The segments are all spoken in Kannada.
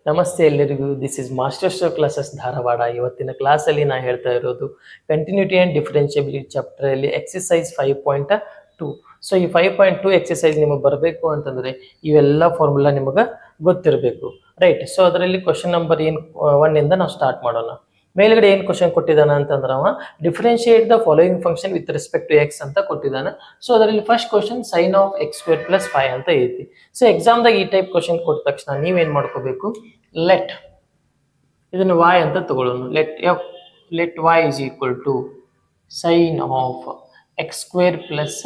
ನಮಸ್ತೆ ಎಲ್ಲರಿಗೂ. This is master show classes Dharwad. ಇವತ್ತಿನ ಕ್ಲಾಸಲ್ಲಿ ನಾನು ಹೇಳ್ತಾ ಇರೋದು ಕಂಟಿನ್ಯೂಟಿ ಆ್ಯಂಡ್ ಡಿಫರೆನ್ಷಿಯಬಿಲಿಟಿ ಚಾಪ್ಟರಲ್ಲಿ ಎಕ್ಸಸೈಸ್ 5.2. ಸೊ ಈ 5.2 ಎಕ್ಸಸೈಸ್ ನಿಮಗೆ ಬರಬೇಕು ಅಂತಂದರೆ ಇವೆಲ್ಲ ಫಾರ್ಮುಲಾ ನಿಮಗೆ ಗೊತ್ತಿರಬೇಕು, ರೈಟ್? ಸೊ ಅದರಲ್ಲಿ ಕ್ವಶನ್ ನಂಬರ್ 1 ಇಂದ ನಾವು ಸ್ಟಾರ್ಟ್ ಮಾಡೋಣ. ಮೇಲ್ಗಡೆ ಏನು ಕ್ವಶನ್ ಕೊಟ್ಟಿದ್ದಾನೆ ಅಂತಂದ್ರೆ ಅವ differentiate the following function with respect to x ಅಂತ ಕೊಟ್ಟಿದ್ದಾನೆ. ಸೊ ಅದರಲ್ಲಿ first question sine of x square plus 5 ಅಂತ ಐತಿ. ಸೊ ಎಕ್ಸಾಮ್ದಾಗ ಈ ಟೈಪ್ ಕ್ವಶನ್ ಕೊಟ್ಟ ತಕ್ಷಣ ನೀವೇನು ಮಾಡ್ಕೋಬೇಕು, ಲೆಟ್ ಇದನ್ನು y ಅಂತ ತಗೊಳ್ಳೋಣ. Let y is equal to sine of x square plus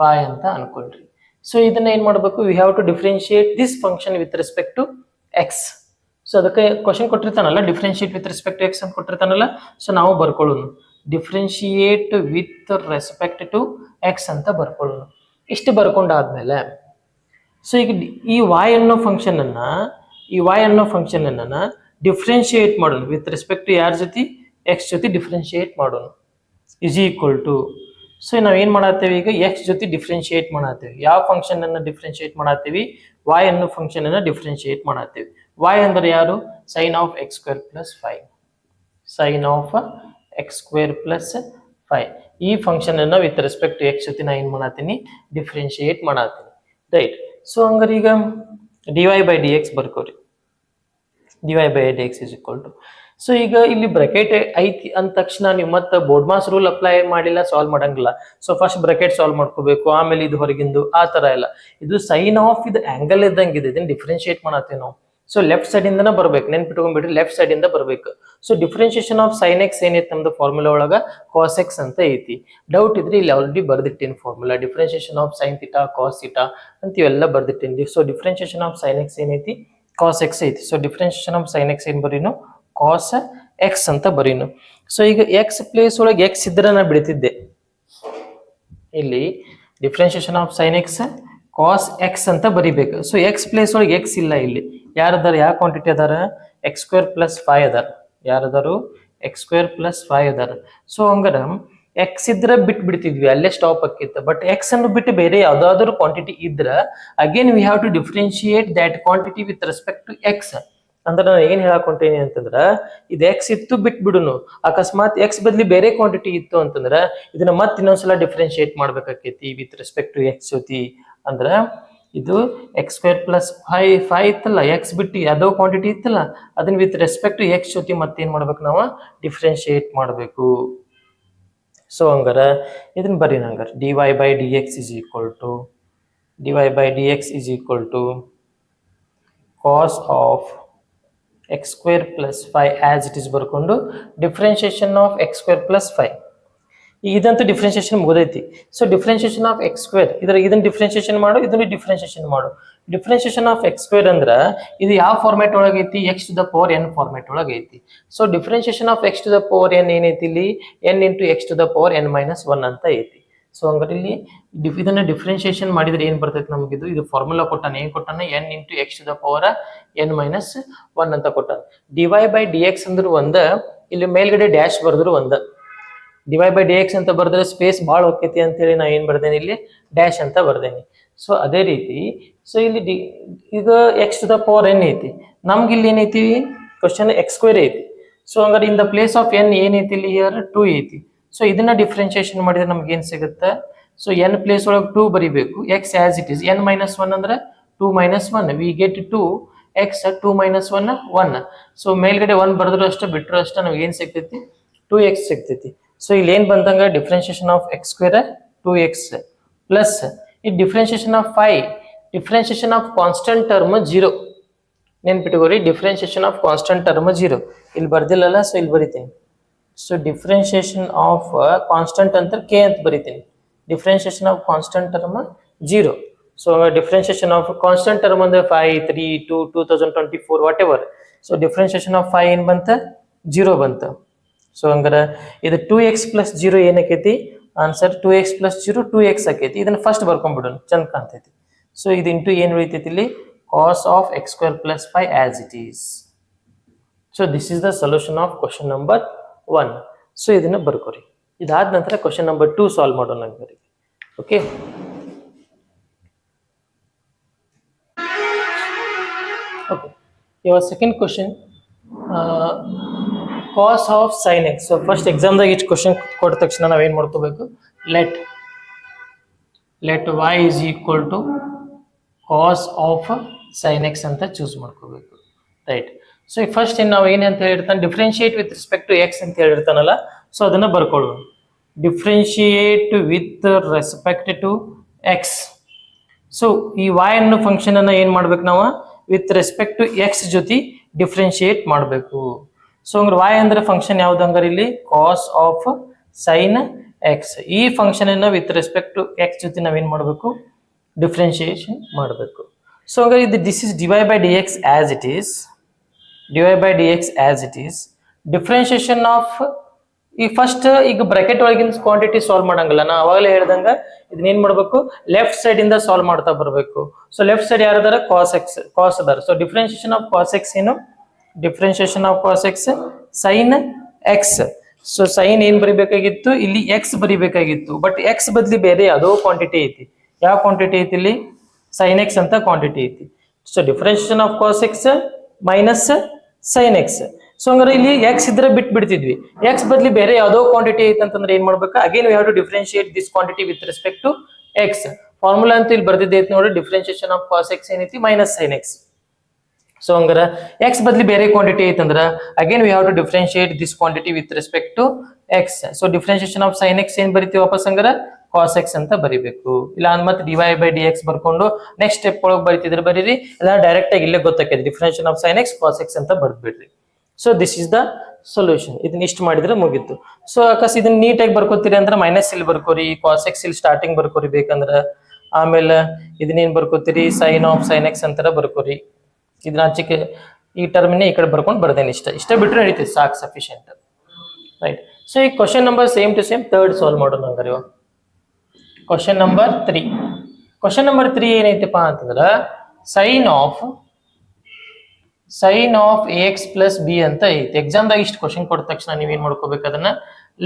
5 ಅಂತ ಅನ್ಕೊಳ್ರಿ. ಸೊ ಇದನ್ನ ಏನು ಮಾಡಬೇಕು, we have to differentiate this function with respect to x. So ಅದಕ್ಕೆ ಕ್ವಶನ್ ಕೊಟ್ಟಿರ್ತಾನಲ್ಲ, differentiate with respect to x ಅಂತ ಕೊಟ್ಟಿರ್ತಾನಲ್ಲ. ಸೊ ನಾವು ಬರ್ಕೊಳ್ಳೋಣ differentiate with respect to x ಅಂತ ಬರ್ಕೊಳ್ಳೋಣ. ಇಷ್ಟು ಬರ್ಕೊಂಡಾದ್ಮೇಲೆ ಸೊ ಈಗ ಈ y ಅನ್ನೋ ಫಂಕ್ಷನ್ ಅನ್ನ ಡಿಫ್ರೆನ್ಶಿಯೇಟ್ ಮಾಡೋಣ ವಿತ್ ರೆಸ್ಪೆಕ್ಟ್ ಟು ಯಾರ ಜೊತೆ, ಎಕ್ಸ್ ಜೊತೆ ಡಿಫ್ರೆನ್ಶಿಯೇಟ್ ಮಾಡೋಣ. ಇಸ್ ಈಕ್ವಲ್ ಟು, ಸೊ ನಾವು ಏನು ಮಾಡತ್ತೇವೆ ಈಗ, ಎಕ್ಸ್ ಜೊತೆ ಡಿಫ್ರೆನ್ಶಿಯೇಟ್ ಮಾಡತ್ತೇವೆ. ಯಾವ ಫಂಕ್ಷನ್ ಅನ್ನು ಡಿಫ್ರೆನ್ಶಿಯೇಟ್ ಮಾಡತ್ತೀವಿ, y ಅನ್ನೋ ಫಂಕ್ಷನ್ ಅನ್ನು ಡಿಫ್ರೆನ್ಶಿಯೇಟ್ ಮಾಡತ್ತೇವೆ. y ಅಂದ್ರೆ ಯಾರು, sine of x square plus 5. Sine of x square plus 5 ಈ ಫಂಕ್ಷನ್ ಅನ್ನು ವಿತ್ ರೆಸ್ಪೆಕ್ಟ್ ಟು ಎಕ್ಸ್ ಜೊತೆ ನಾ ಏನು ಮಾಡತ್ತೀನಿ, ಡಿಫ್ರೆನ್ಶಿಯೇಟ್ ಮಾಡತ್ತೀನಿ, ರೈಟ್? ಸೊ ಹಂಗಾರೆ ಈಗ dy ಬೈ ಡಿ ಎಕ್ಸ್ ಬರ್ಕೋರಿ. dy by d x is equal to, so ಈಗ ಇಲ್ಲಿ ಬ್ರಾಕೆಟ್ ಐತಿ ಅಂದ ತಕ್ಷಣ ನೀವು ಮತ್ತೆ ಬೋರ್ಡ್ ಮಾಸ್ ರೂಲ್ ಅಪ್ಲೈ ಮಾಡಿಲ್ಲ, ಸಾಲ್ವ್ ಮಾಡಂಗಿಲ್ಲ. ಸೊ ಫಸ್ಟ್ ಬ್ರಾಕೆಟ್ ಸಾಲ್ವ್ ಮಾಡ್ಕೋಬೇಕು, ಆಮೇಲೆ ಇದು ಹೊರಗಿಂದು ಆ ತರ ಇಲ್ಲ. ಇದು ಸೈನ್ ಆಫ್ ಇದು ಆಂಗಲ್ ಇದ್ದಂಗೆ ಇದೆ, ಇದನ್ನ ಡಿಫ್ರೆನ್ಶಿಯೇಟ್ ಮಾಡತ್ತೀವಿ ನಾವು. ಸೊ ಲೆಫ್ಟ್ ಸೈಡ್ ಇಂದನ ಬರ್ಬೇಕು, ನೆನ್ಪಿಟ್ಕೊಂಡ್ಬಿಡ್ರಿ, ಲೆಫ್ಟ್ ಸೈಡ್ ಇಂದ ಬರ್ಬೇಕು. So differentiation of sine X ಏನೈತೆ ನಮ್ದು ಫಾರ್ಮುಲಾ ಒಳಗ ಕಾಸ್ ಎಕ್ಸ್ ಅಂತ ಐತಿ. ಡೌಟ್ ಇದ್ರೆ ಇಲ್ಲಿ ಆಲ್ರೆಡಿ ಬರ್ದಿಟ್ಟಿನಿ formula, differentiation of sine theta cos theta ಅಂತ ಇವೆಲ್ಲ ಬರ್ದಿಟ್ಟಿನಿ. So differentiation of sine x ಏನೈತಿ, ಕಾಸ್ ಎಕ್ಸ್ ಐತಿ. So differentiation of sine x ಏನ್ ಬರೀನು, ಕಾಸ್ ಎಕ್ಸ್ ಅಂತ ಬರೀನು. ಸೊ ಈಗ ಎಕ್ಸ್ ಪ್ಲೇಸ್ ಒಳಗೆ ಎಕ್ಸ್ ಇದ್ರೆ ನಾ ಬಿಡ್ತಿದ್ದೆ. ಇಲ್ಲಿ differentiation of sine x cos x ಅಂತ ಬರಿಬೇಕು. ಸೊ ಎಕ್ಸ್ ಪ್ಲೇಸ್ ಒಳಗೆ ಎಕ್ಸ್ ಇಲ್ಲ. ಇಲ್ಲಿ ಯಾರದಾರ, ಯಾವ ಕ್ವಾಂಟಿಟಿ ಅದಾರ, ಎಕ್ಸ್ ಸ್ಕ್ವೇರ್ ಪ್ಲಸ್ 5 ಅದಾರ. ಯಾರದಾರು, ಎಕ್ಸ್ ಸ್ಕ್ವೇರ್ ಪ್ಲಸ್ 5 ಅದಾರ. ಸೊ ಹಂಗಾರ ಎಕ್ಸ್ ಇದ್ರೆ ಬಿಟ್ಬಿಡ್ತಿದ್ವಿ, ಅಲ್ಲೇ ಸ್ಟಾಪ್ ಆಕಿತ್ತು. ಬಟ್ ಎಕ್ಸ್ ಅನ್ನು ಬಿಟ್ಟು ಬೇರೆ ಯಾವ್ದಾದ್ರು ಕ್ವಾಂಟಿಟಿ ಇದ್ರ again we have to differentiate that quantity with respect to x. ಅಂದ್ರೆ ನಾನು ಏನ್ ಹೇಳಕೊಂಟೇನಿ ಅಂತಂದ್ರ, ಇದು ಎಕ್ಸ್ ಇತ್ತು ಬಿಟ್ಬಿಡುನು, ಅಕಸ್ಮಾತ್ ಎಕ್ಸ್ ಬದ್ಲಿ ಬೇರೆ ಕ್ವಾಂಟಿಟಿ ಇತ್ತು ಅಂತಂದ್ರ ಇದನ್ನ ಮತ್ತೆ ಇನ್ನೊಂದ್ಸಲ ಡಿಫ್ರೆನ್ಶಿಯೇಟ್ ಮಾಡ್ಬೇಕಾಕೈತಿ ವಿತ್ ರೆಸ್ಪೆಕ್ಟ್ ಟು ಎಕ್ಸ್ ಜೊತೆ. ಅಂದ್ರ ಇದು ಎಕ್ಸ್ ಸ್ಕ್ವೇರ್ ಪ್ಲಸ್ 5 ಇತ್ತಲ್ಲ, ಎಕ್ಸ್ ಬಿಟ್ಟು ಯಾವುದೋ ಕ್ವಾಂಟಿಟಿ ಇತ್ತಲ್ಲ, ಅದನ್ನ ವಿತ್ ರೆಸ್ಪೆಕ್ಟ್ ಟು ಎಕ್ಸ್ ಜೊತೆ ಮತ್ತೇನ್ ಮಾಡ್ಬೇಕು, ನಾವು ಡಿಫ್ರೆನ್ಶಿಯೇಟ್ ಮಾಡಬೇಕು. ಸೊ ಹಂಗಾರ ಇದನ್ನ ಬರೀ ಹಂಗಾರ dy by d x is equal to cos of x square plus 5 as it is ಬರ್ಕೊಂಡು differentiation of x square plus 5. ಇದಂತೂ ಡಿಫ್ರೆನ್ಶಿಯೇಷನ್ ಮುಗಿದೈತಿ. So differentiation of x square ಇದನ್ನ ಡಿಫ್ರೆನ್ಶಿಯೇಷನ್ ಮಾಡು, ಇದನ್ನು ಡಿಫ್ರೆನ್ಶಿಯೇಷನ್ ಮಾಡು. ಡಿಫ್ರೆನ್ಶಿಯೇಷನ್ ಆಫ್ ಎಕ್ಸ್ ಸ್ಕ್ವೇರ್ ಅಂದ್ರ ಇದು ಯಾವ ಫಾರ್ಮ್ಯಾಟ್ ಒಳಗೆ ಐತಿ, x to the power n format ಒಳಗೆ ಐತಿ. So differentiation of x to the power n ಏನೈತಿ, ಇಲ್ಲಿ n into x to the power n minus 1 ಅಂತ ಐತಿ. ಸೊ ಹಂಗಾರೆ ಇಲ್ಲಿ ಇದನ್ನ ಡಿಫ್ರೆನ್ಶಿಯೇಷನ್ ಮಾಡಿದ್ರೆ ಏನ್ ಬರ್ತೈತಿ ನಮಗಿದು, ಇದು ಫಾರ್ಮುಲಾ ಕೊಟ್ಟಾನ, ಏನ್ ಕೊಟ್ಟಾನ, n into x to the power n minus 1 ಅಂತ ಕೊಟ್ಟಾನ. dy ಬೈ ಡಿ ಎಕ್ಸ್ ಅಂದ್ರು ಒಂದ, ಇಲ್ಲಿ ಮೇಲ್ಗಡೆ ಡ್ಯಾಶ್ ಬರ್ದ್ರು ಒಂದ. dy ಬೈ ಡಿ ಎಕ್ಸ್ ಅಂತ ಬರ್ದ್ರೆ ಸ್ಪೇಸ್ ಭಾಳ ಹೋಗ್ತೈತಿ ಅಂತೇಳಿ ನಾ ಏನ್ ಬರ್ದೇನೆ, ಇಲ್ಲಿ ಡ್ಯಾಶ್ ಅಂತ ಬರ್ದೇನಿ. ಸೊ ಅದೇ ರೀತಿ ಸೊ ಇಲ್ಲಿ ಈಗ x to the power n ಐತಿ, ನಮ್ಗೆ ಇಲ್ಲಿ ಏನೈತಿ ಕ್ವಶನ್ ಎಕ್ಸ್ ಸ್ಕ್ವೇರ್ ಐತಿ. ಸೊ ಹಂಗಾರೆ in the place of n ಏನೈತಿ, ಇಲ್ಲಿ ಹಿಯರ್ 2 ಐತಿ. ಸೊ ಇದನ್ನ ಡಿಫ್ರೆನ್ಶಿಯೇಷನ್ ಮಾಡಿದ್ರೆ ನಮ್ಗೆ ಏನ್ ಸಿಗುತ್ತೆ, ಸೊ ಎನ್ ಪ್ಲೇಸ್ ಒಳಗೆ 2 ಬರಿಬೇಕು, X as it is, N minus 1 ಅಂದ್ರೆ 2 minus 1, we get 2 X 2 minus 1 1. So ಮೇಲ್ಗಡೆ 1 ಬರೆದ್ರು ಅಷ್ಟೇ ಬಿಟ್ಟರು ಅಷ್ಟೇ ನಮ್ಗೆ ಏನ್ ಸಿಗ್ತೈತಿ, 2x ಸಿಗ್ತೈತಿ. ಸೊ ಇಲ್ಲಿ ಏನ್ ಬಂದಂಗ differentiation of x square 2x plus ಈ differentiation of 5, differentiation of constant term 0. ನೆನ್ಪಿಟ್ಕೋರಿ, ಡಿಫ್ರೆನ್ಶಿಯೇಷನ್ ಆಫ್ ಕಾನ್ಸ್ಟೆಂಟ್ ಟರ್ಮ್ 0 ಇಲ್ಲಿ ಬರ್ದಿಲ್ಲಲ್ಲ. ಸೊ ಇಲ್ಲಿ ಬರಿತೀನಿ. ಸೊ ಡಿಫ್ರೆನ್ಶಿಯೇಷನ್ ಆಫ್ ಕಾನ್ಸ್ಟೆಂಟ್ ಅಂತ ಕೆ ಅಂತ ಬರಿತೀನಿ, differentiation of constant term 0. So differentiation of constant term ಅಂದ್ರೆ 5 3 2 2024 whatever. So differentiation of 5 ಏನ್ ಬಂತ, 0 ಬಂತ. ಸೊ ಹಂಗಾರ ಇದು 2x plus 0 ಏನಕ್ಕೈತಿ, answer 2x plus 0 2x ಆಕೈತಿ. ಇದನ್ನ ಫಸ್ಟ್ ಬರ್ಕೊಂಡ್ಬಿಡೋಣ, ಚಂದ ಕಾಣ್ತೈತಿ. ಸೊ ಇದು ಇಂಟು ಏನ್ ಉಳಿತೈತಿ ಇಲ್ಲಿ, cos of x square plus 5 as it is. So this is the solution of question number 1. So ಇದನ್ನ ಬರ್ಕೋರಿ. ಇದಾದ ನಂತರ ಕ್ವಶನ್ ನಂಬರ್ 2 ಸಾಲ್ವ್ ಮಾಡೋಣ. Okay, okay. ಇವಾಗ second question cos of sine x. So first ಎಕ್ಸಾಮ್ದಾಗ ಇಷ್ಟು ಕ್ವಶನ್ ಕೊಟ್ಟ ತಕ್ಷಣ ನಾವೇನು ಮಾಡ್ಕೋಬೇಕು, let y is equal to cos of sin x ಅಂತ ಚೂಸ್ ಮಾಡ್ಕೋಬೇಕು, ರೈಟ್. ಸೊ ಈ ಫಸ್ಟ್ ನಾವು ಏನಂತ ಹೇಳಿರ್ತಾನೆ, differentiate with respect to x ಅಂತ ಹೇಳಿರ್ತಾನಲ್ಲ, ಸೊ ಅದನ್ನ ಬರ್ಕೊಳ್ಳೋಣ. Differentiate with respect to x. So ಈ y ಅನ್ನೋ ಫಂಕ್ಷನ್ ಅನ್ನ ಏನ್ ಮಾಡ್ಬೇಕು ನಾವು, ವಿತ್ ರೆಸ್ಪೆಕ್ಟ್ ಟು ಎಕ್ಸ್ ಜೊತೆ ಡಿಫ್ರೆನ್ಶಿಯೇಟ್ ಮಾಡಬೇಕು. ಸೊ ಹಂಗಾರೆ y ಅಂದ್ರೆ ಫಂಕ್ಷನ್ ಯಾವ್ದು ಹಂಗಾರೆ ಇಲ್ಲಿ, ಕಾಸ್ ಆಫ್ ಸೈನ್ ಎಕ್ಸ್. ಈ ಫಂಕ್ಷನ್ ಅನ್ನ ವಿತ್ ರೆಸ್ಪೆಕ್ಟ್ ಟು ಎಕ್ಸ್ ಜೊತೆ ನಾವೇನ್ ಮಾಡಬೇಕು, ಡಿಫ್ರೆನ್ಶಿಯೇಷನ್ ಮಾಡಬೇಕು. ಸೊ ಹಂಗಾರೆ ಇದು this is dy by dx as it is, dy by dx as it is. Differentiation of ಈ ಫಸ್ಟ್ ಈಗ ಬ್ರಾಕೆಟ್ ಒಳಗಿನ ಕ್ವಾಂಟಿಟಿ ಸಾಲ್ವ್ ಮಾಡಂಗಿಲ್ಲ, ನಾ ಅವಾಗಲೇ ಹೇಳ್ದಂಗ ಇದನ್ನ ಏನ್ ಮಾಡ್ಬೇಕು, ಲೆಫ್ಟ್ ಸೈಡ್ ಇಂದ ಸಾಲ್ವ್ ಮಾಡ್ತಾ ಬರಬೇಕು. ಸೊ ಲೆಫ್ಟ್ ಸೈಡ್ ಯಾರದಾರ, ಕಾಸ್ ಎಕ್ಸ್, ಕಾಸ್ ಅದಾರ. So differentiation of cos x ಏನು, differentiation of cos x sine x. So sine ಏನ್ ಬರಿಬೇಕಾಗಿತ್ತು, ಇಲ್ಲಿ ಎಕ್ಸ್ ಬರಿಬೇಕಾಗಿತ್ತು, ಬಟ್ ಎಕ್ಸ್ ಬದ್ಲಿ ಬೇರೆ ಯಾವುದೋ ಕ್ವಾಂಟಿಟಿ ಐತಿ. ಯಾವ ಕ್ವಾಂಟಿಟಿ ಐತಿ ಇಲ್ಲಿ, ಸೈನ್ ಎಕ್ಸ್ ಅಂತ ಕ್ವಾಂಟಿಟಿ ಐತಿ. So differentiation of cos x minus sine x. So ಹಂಗಾರೆ ಇಲ್ಲಿ ಎಕ್ಸ್ ಇದ್ರೆ ಬಿಟ್ಟು ಬಿಡ್ತಿದ್ವಿ, ಎಕ್ಸ್ ಬದ್ಲಿ ಬೇರೆ ಯಾವುದೋ ಕ್ವಾಂಟಿಟಿ ಐತಿ ಅಂತಂದ್ರೆ ಏನ್ ಮಾಡ್ಬೇಕು, again we have to differentiate this quantity with respect to x. Formula ಅಂತ ಇಲ್ಲಿ ಬರ್ದಿದ್ದೆ ಐತಿ ನೋಡಿ, ಡಿಫ್ರೆನ್ಶಿಯೇಷನ್ ಆಫ್ ಕಾಸ್ ಎಕ್ಸ್ ಏನೈತಿ, ಮೈನಸ್ ಸೈನ್ ಎಕ್ಸ್. ಸೊ ಹಂಗಾರ ಎಕ್ಸ್ ಬದ್ಲಿ ಬೇರೆ ಕ್ವಾಂಟಿಟಿ ಐತಂದ್ರ again we have to differentiate this quantity with respect to x. So differentiation of sine x ಏನ್ ಬರಿತೀವಿ ವಾಪಸ್ ಹಂಗಾರ, ಕಾಸ್ ಎಕ್ಸ್ ಅಂತ ಬರಿಬೇಕು. ಇಲ್ಲ ಅಂದ್ ಮತ್ತೆ dy by dx ಬರ್ಕೊಂಡು ನೆಕ್ಸ್ಟ್ ಸ್ಟೆಪ್ ಒಳಗೆ ಬರಿತಿದ್ರೆ ಬರೀರಿ, ಇಲ್ಲ ಡೈರೆಕ್ಟ್ ಆಗಿ ಇಲ್ಲೇ ಗೊತ್ತಾಕೈತಿ differentiation of sine x cos x ಅಂತ ಬರ್ದ್ಬಿಡ್ರಿ. So this is the solution. ಇದನ್ನ ಇಷ್ಟು ಮಾಡಿದ್ರೆ ಮುಗೀತು. ಸೊ ಅಕಸ್ ಇದನ್ನ ನೀಟಾಗಿ ಬರ್ಕೋತೀರಿ ಅಂದ್ರೆ ಮೈನಸ್ ಇಲ್ಲಿ ಬರ್ಕೋರಿ, ಕಾಸ್ ಎಕ್ಸ್ ಇಲ್ಲಿ ಸ್ಟಾರ್ಟಿಂಗ್ ಬರ್ಕೋರಿ ಬೇಕಂದ್ರ. ಆಮೇಲೆ ಇದನ್ನೇನ್ ಬರ್ಕೋತೀರಿ, ಸೈನ್ ಆಫ್ ಸೈನ್ ಎಕ್ಸ್ ಅಂತಾರ ಬರ್ಕೋರಿ. ಇದನ್ನ ಆಚೆಗೆ ಈ ಟರ್ಮಿನೇ ಈ ಕಡೆ ಬರ್ಕೊಂಡು ಬರ್ದೇನೆ, ಇಷ್ಟ ಬಿಟ್ರೆ ನಡೀತದೆ, ಸಾಕು, ಸಫಿಶಿಯಂಟ್, ರೈಟ್. ಸೊ ಈ question number same to same third solve ಮಾಡೋಣ ಹಂಗಾರೆ ಇವಾಗ. Question number 3. ಕ್ವಶನ್ ನಂಬರ್ 3 ಏನೈತಪ್ಪ ಅಂತಂದ್ರ, sine of a x plus b ಅಂತ ಐತಿ. ಎಕ್ಸಾಮ್ದಾಗ ಇಷ್ಟು ಕ್ವಶನ್ ಕೊಟ್ಟ ತಕ್ಷಣ ನೀವೇನ್ ಮಾಡ್ಕೋಬೇಕು, ಅದನ್ನ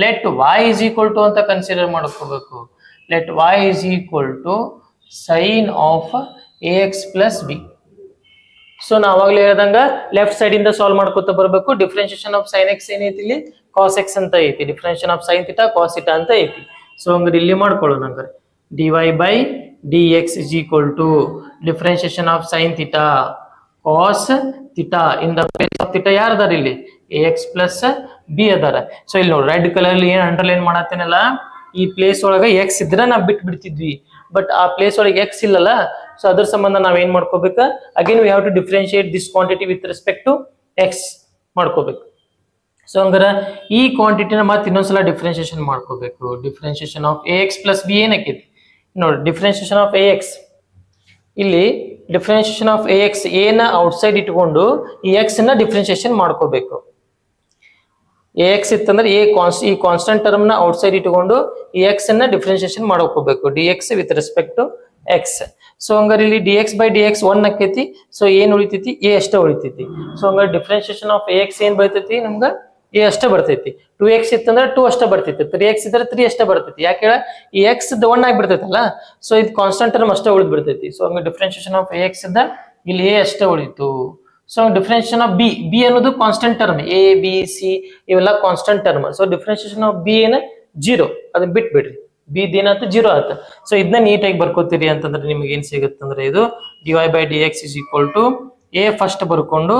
let y is equal to ಅಂತ ಕನ್ಸಿಡರ್ ಮಾಡ್ಕೋಬೇಕು. Let y is equal to sine of a x plus b. So ನಾ ಅವಾಗಲೇ ಹೇಳ್ದಂಗ ಲೆಫ್ಟ್ ಸೈಡ್ ಇಂದ ಸಾಲ್ವ್ ಮಾಡ್ಕೋತ ಬರಬೇಕು. ಡಿಫ್ರೆನ್ಶಿಯೇಷನ್ ಆಫ್ ಸೈನ್ ಎಕ್ಸ್ ಏನೈತಿ ಇಲ್ಲಿ, ಕಾಸ್ ಎಕ್ಸ್ ಅಂತ ಐತಿ. Differentiation of sine theta cos theta ಅಂತ ಐತಿ. ಸೊ ಹಂಗಾರೆ ಇಲ್ಲಿ ಮಾಡ್ಕೊಳ್ಳೋಣ ಹಂಗಾರೆ, dy by dx is equal to differentiation of sin theta cos theta in the place of theta ಯಾರು ಅದಾರ ಇಲ್ಲಿ, ax plus b ಅದಾರ. ಸೊ ಇಲ್ಲಿ ನೋಡಿ ರೆಡ್ ಕಲರ್ ಅಲ್ಲಿ ಏನ್ ಅಂಡರ್ಲೈನ್ ಮಾಡತ್ತೇನಲ್ಲ, ಈ ಪ್ಲೇಸ್ ಒಳಗ ಎಕ್ಸ್ ಇದ್ರೆ ನಾವ್ ಬಿಡ್ತಿದ್ವಿ, ಬಟ್ ಆ ಪ್ಲೇಸ್ ಒಳಗೆ ಎಕ್ಸ್ ಇಲ್ಲಲ್ಲ. ಸೊ ಅದ್ರ ಸಂಬಂಧ ನಾವ್ ಏನ್ ಮಾಡ್ಕೋಬೇಕು, again we have to differentiate this quantity with respect to x ಮಾಡ್ಕೋಬೇಕು. ಸೊ ಹಂಗಾರ ಈ ಕ್ವಾಂಟಿಟಿನ ಮತ್ತೆ ಇನ್ನೊಂದ್ಸಲ ಡಿಫ್ರೆನ್ಶಿಯೇಷನ್ ಮಾಡ್ಕೋಬೇಕು. Differentiation of a x plus b ಏನಕ್ಕೈತಿ ನೋಡಿ, ಡಿಫ್ರೆನ್ಶಿಯೇಷನ್ ಆಫ್ ಎ ಎಕ್ಸ್, ಇಲ್ಲಿ ಡಿಫ್ರೆನ್ಶಿಯೇಷನ್ ಆಫ್ ಎ ಎಕ್ಸ್ ಏನ ಔಟ್ಸೈಡ್ ಇಟ್ಕೊಂಡು ಈ ಎಕ್ಸ್ ನ ಡಿಫ್ರೆನ್ಶಿಯೇಷನ್ ಮಾಡ್ಕೋಬೇಕು. ಎ ಎಕ್ಸ್ ಇತ್ತಂದ್ರೆ ಈ ಕಾನ್ಸ್ಟೆಂಟ್ ಟರ್ಮ್ ನ ಔಟ್ಸೈಡ್ ಇಟ್ಕೊಂಡು ಈ ಎಕ್ಸ್ ನ ಡಿಫ್ರೆನ್ಶಿಯೇಷನ್ ಮಾಡ್ಕೋಬೇಕು, d x with respect to x. So ಹಂಗಾರೆ ಇಲ್ಲಿ d x by d x 1 ಆಕೈತಿ. ಸೊ ಏನ್ ಉಳಿತೈತಿ, ಎ ಅಷ್ಟೇ ಉಳಿತೈತಿ. ಸೊ ಹಂಗಾರೆ ಡಿಫ್ರೆನ್ಶಿಯೇಷನ್ ಆಫ್ ಎ ಎಕ್ಸ್ ಏನ್ ಬರ್ತೈತಿ ನಮ್ಗ, ಎ ಅಷ್ಟೇ ಬರ್ತೈತಿ. 2x ಇತ್ತಂದ್ರೆ 2 ಅಷ್ಟೇ ಬರ್ತೈತಿ, 3x ಇದ್ರೆ 3 ಅಷ್ಟೇ ಬರ್ತೈತಿ. ಯಾಕೆ ಹೇಳ, ಈ ಎಕ್ಸ್ 1 ಆಗಿ ಬಿಡ್ತೈತಲ್ಲ. ಸೊ ಇದು ಕಾನ್ಸ್ಟೆಂಟ್ ಟರ್ಮ್ ಅಷ್ಟೇ ಉಳಿದ್ ಬಿಡ್ತೈತಿ. ಸೊ ಹಂಗ ಡಿಫ್ರೆನ್ಶಿಯೇಷನ್ ಆಫ್ ಎ ಎಕ್ಸ್ ಇದ್ದ ಇಲ್ಲಿ ಎ ಅಷ್ಟೇ ಉಳಿತು. ಸೊ ಡಿಫ್ರೆನ್ಶಿಯೇಷನ್ ಆಫ್ ಬಿ ಅನ್ನೋದು constant term, a b c ಇವೆಲ್ಲ constant term. So differentiation of b ಏನ 0, ಅದನ್ನ ಬಿಟ್ಬಿಡ್ರಿ, ಬಿ ಏನಾಯ್ತು 0 ಆಯ್ತು. ಸೊ ಇದನ್ನ ನೀಟಾಗಿ ಬರ್ಕೋತೀರಿ ಅಂತಂದ್ರೆ ನಿಮ್ಗೆ ಏನ್ ಸಿಗುತ್ತಂದ್ರೆ ಇದು dy by dx is equal to a first ಬರ್ಕೊಂಡು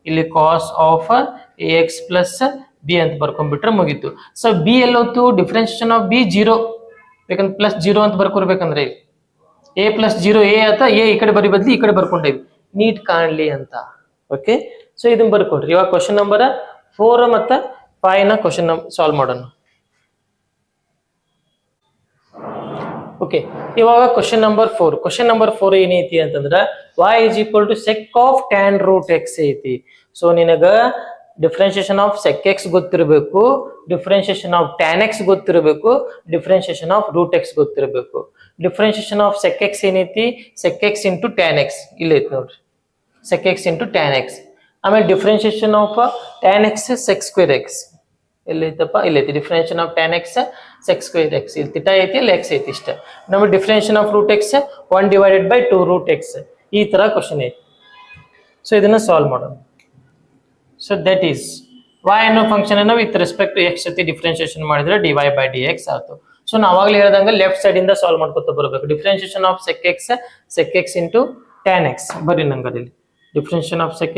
ಇಲ್ಲಿ cos of a x plus b ಅಂತ ಬರ್ಕೊಂಡ್ಬಿಟ್ರೆ ಮುಗೀತು. ಸೊ ಬಿ ಎಲ್ಲೋತು, ಡಿಫ್ರೆನ್ಶಿಯೇಷನ್ ಆಫ್ ಬಿ 0, ಬೇಕಂದ್ರೆ ಪ್ಲಸ್ 0 ಅಂತ ಬರ್ಕೊಡ್ಬೇಕಂದ್ರೆ ಎ ಪ್ಲಸ್ 0 ಎ ಆತ, ಎ ಈ ಕಡೆ ಬರಿ ಬದ್ಲಿ ಈ ಕಡೆ ಬರ್ಕೊಂಡೇವಿ ನೀಟ್ ಕಾಣ್ಲಿ ಅಂತ. ಓಕೆ, ಸೊ ಇದನ್ನ ಬರ್ಕೊಡ್ರಿ. ಇವಾಗ ಕ್ವಶನ್ ನಂಬರ್ 4 ಮತ್ತು 5 ನ ಕ್ವಶನ್ ಸಾಲ್ವ್ ಮಾಡೋಣ. ಓಕೆ, ಇವಾಗ ಕ್ವಶನ್ ನಂಬರ್ 4. ಕ್ವಶನ್ ನಂಬರ್ 4 ಏನೈತಿ ಅಂತಂದ್ರ y is equal to sec of tan root x ಐತಿ. ಸೊ ನಿನಗ ಡಿಫ್ರೆನ್ಶಿಯೇಷನ್ ಆಫ್ sec x ಗೊತ್ತಿರಬೇಕು, ಡಿಫ್ರೆನ್ಶಿಯೇಷನ್ ಆಫ್ tan x ಗೊತ್ತಿರಬೇಕು, ಡಿಫ್ರೆನ್ಶಿಯೇಷನ್ ಆಫ್ ರೂಟ್ x ಗೊತ್ತಿರಬೇಕು. ಡಿಫ್ರೆನ್ಶಿಯೇಷನ್ ಆಫ್ sec x ಏನೈತಿ, sec x into tan x ಇಲ್ಲಿ ಐತಿ ನೋಡ್ರಿ, sec x into tan x. ಆಮೇಲೆ differentiation of tan x sec square x ಇಲ್ಲಿ ಐತಪ್ಪ, ಇಲ್ಲಿ ಐತಿ differentiation of tan x sec square x. ಇಲ್ಲಿ ಥೀಟಾ ಐತಿ, ಇಲ್ಲಿ x ಐತಿ ಇಷ್ಟ. ನಮಗೆ differentiation of root x 1 divided by 2 root x. ಈ ತರ ಕ್ವಶನ್ ಐತಿ. ಸೊ ಇದನ್ನ ಸಾಲ್ವ್ ಮಾಡೋಣ. ಸೊ ದಟ್ ಈಸ್ y ಅನ್ನೋ ಫಂಕ್ಷನ್ ಅನ್ನು ವಿತ್ ರೆಸ್ಪೆಕ್ಟ್ ಟು x ಜೊತೆ ಡಿಫ್ರೆನ್ಶಿಯೇಷನ್ ಮಾಡಿದ್ರೆ dy by dx ಆಯ್ತು. ಸೊ ನಾವು ಅವಾಗಲೇ ಹೇಳಿದಂಗೆ ಲೆಫ್ಟ್ ಸೈಡ್ ಇಂದ ಸಾಲ್ವ್ ಮಾಡ್ಕೊತ ಬರಬೇಕು. Differentiation of sec x into tan x ಬರೀ ನಂಗೆ ಇಲ್ಲಿ differentiation of sec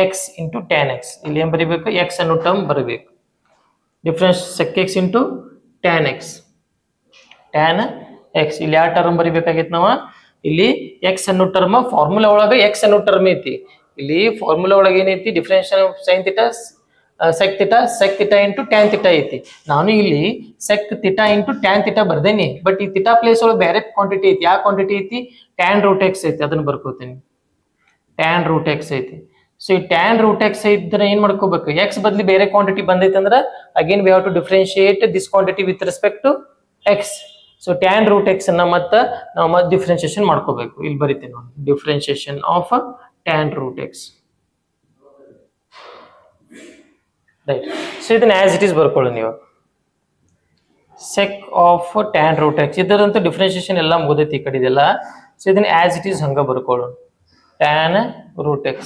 x into tan x ಇಲ್ಲಿ ಏನು ಬರೀಬೇಕು, x ಅನ್ನೋ ಟರ್ಮ್ ಬರಬೇಕು. Difference sec x into tan x ಇಲ್ಲಿ ಯಾವ ಟರ್ಮ್ ಬರಿಬೇಕಾಗಿತ್ತು ನಾವು, ಇಲ್ಲಿ x ಅನ್ನೋ ಟರ್ಮ್ ಫಾರ್ಮುಲಾ ಒಳಗೆ x ಅನ್ನೋ ಟರ್ಮ್ ಐತಿ. ಇಲ್ಲಿ ಫಾರ್ಮುಲಾ ಒಳಗೆ ಏನೈತಿ, differential of sin theta sec theta into tan theta ಐತಿ. ನಾನು ಇಲ್ಲಿ sec theta into tan theta ಬರ್ದೇನಿ, ಬಟ್ ಈ ಥೀಟಾ ಪ್ಲೇಸ್ ಒಳಗೆ ಬೇರೆ ಕ್ವಾಂಟಿಟಿ ಐತಿ. ಯಾವ ಕ್ವಾಂಟಿಟಿ ಐತಿ, tan root x ಐತಿ, ಅದನ್ನ ಬರ್ಕೋತೀನಿ. tan root x ಐತಿ. ಸೊ ಈ tan root x ಇದ್ರೆ ಏನ್ ಮಾಡ್ಕೋಬೇಕು, x ಬದಲಿ ಬೇರೆ ಕ್ವಾಂಟಿಟಿ ಬಂದೈತೆ ಅಂದ್ರೆ again we have to differentiate this quantity with respect to x. So tan root x ಅನ್ನ ಮತ್ತೆ ನಾವು ಡಿಫ್ರೆನ್ಶಿಯೇಷನ್ ಮಾಡ್ಕೋಬೇಕು. ಇಲ್ಲಿ ಬರಿತೀನಿ ನೋಡಿ, differentiation of tan root x. Right. So ಇದನ್ನ ಆಸ್ ಇಟ್ ಈಸ್ ಬರ್ಕೊಳ್ಳಿ ನೀವು. sec of tan root x ಇದರಂತೂ ಡಿಫ್ರೆನ್ಶಿಯೇಷನ್ ಎಲ್ಲ ಮುಗಿದೈತಿ ಈ ಕಡೆ ಇದೆಲ್ಲ. ಸೊ ಇದನ್ನ ಆಸ್ ಇಟ್ ಈಸ್ ಹಂಗ ಬರ್ಕೊಳ್ಳೋಣ, tan root x.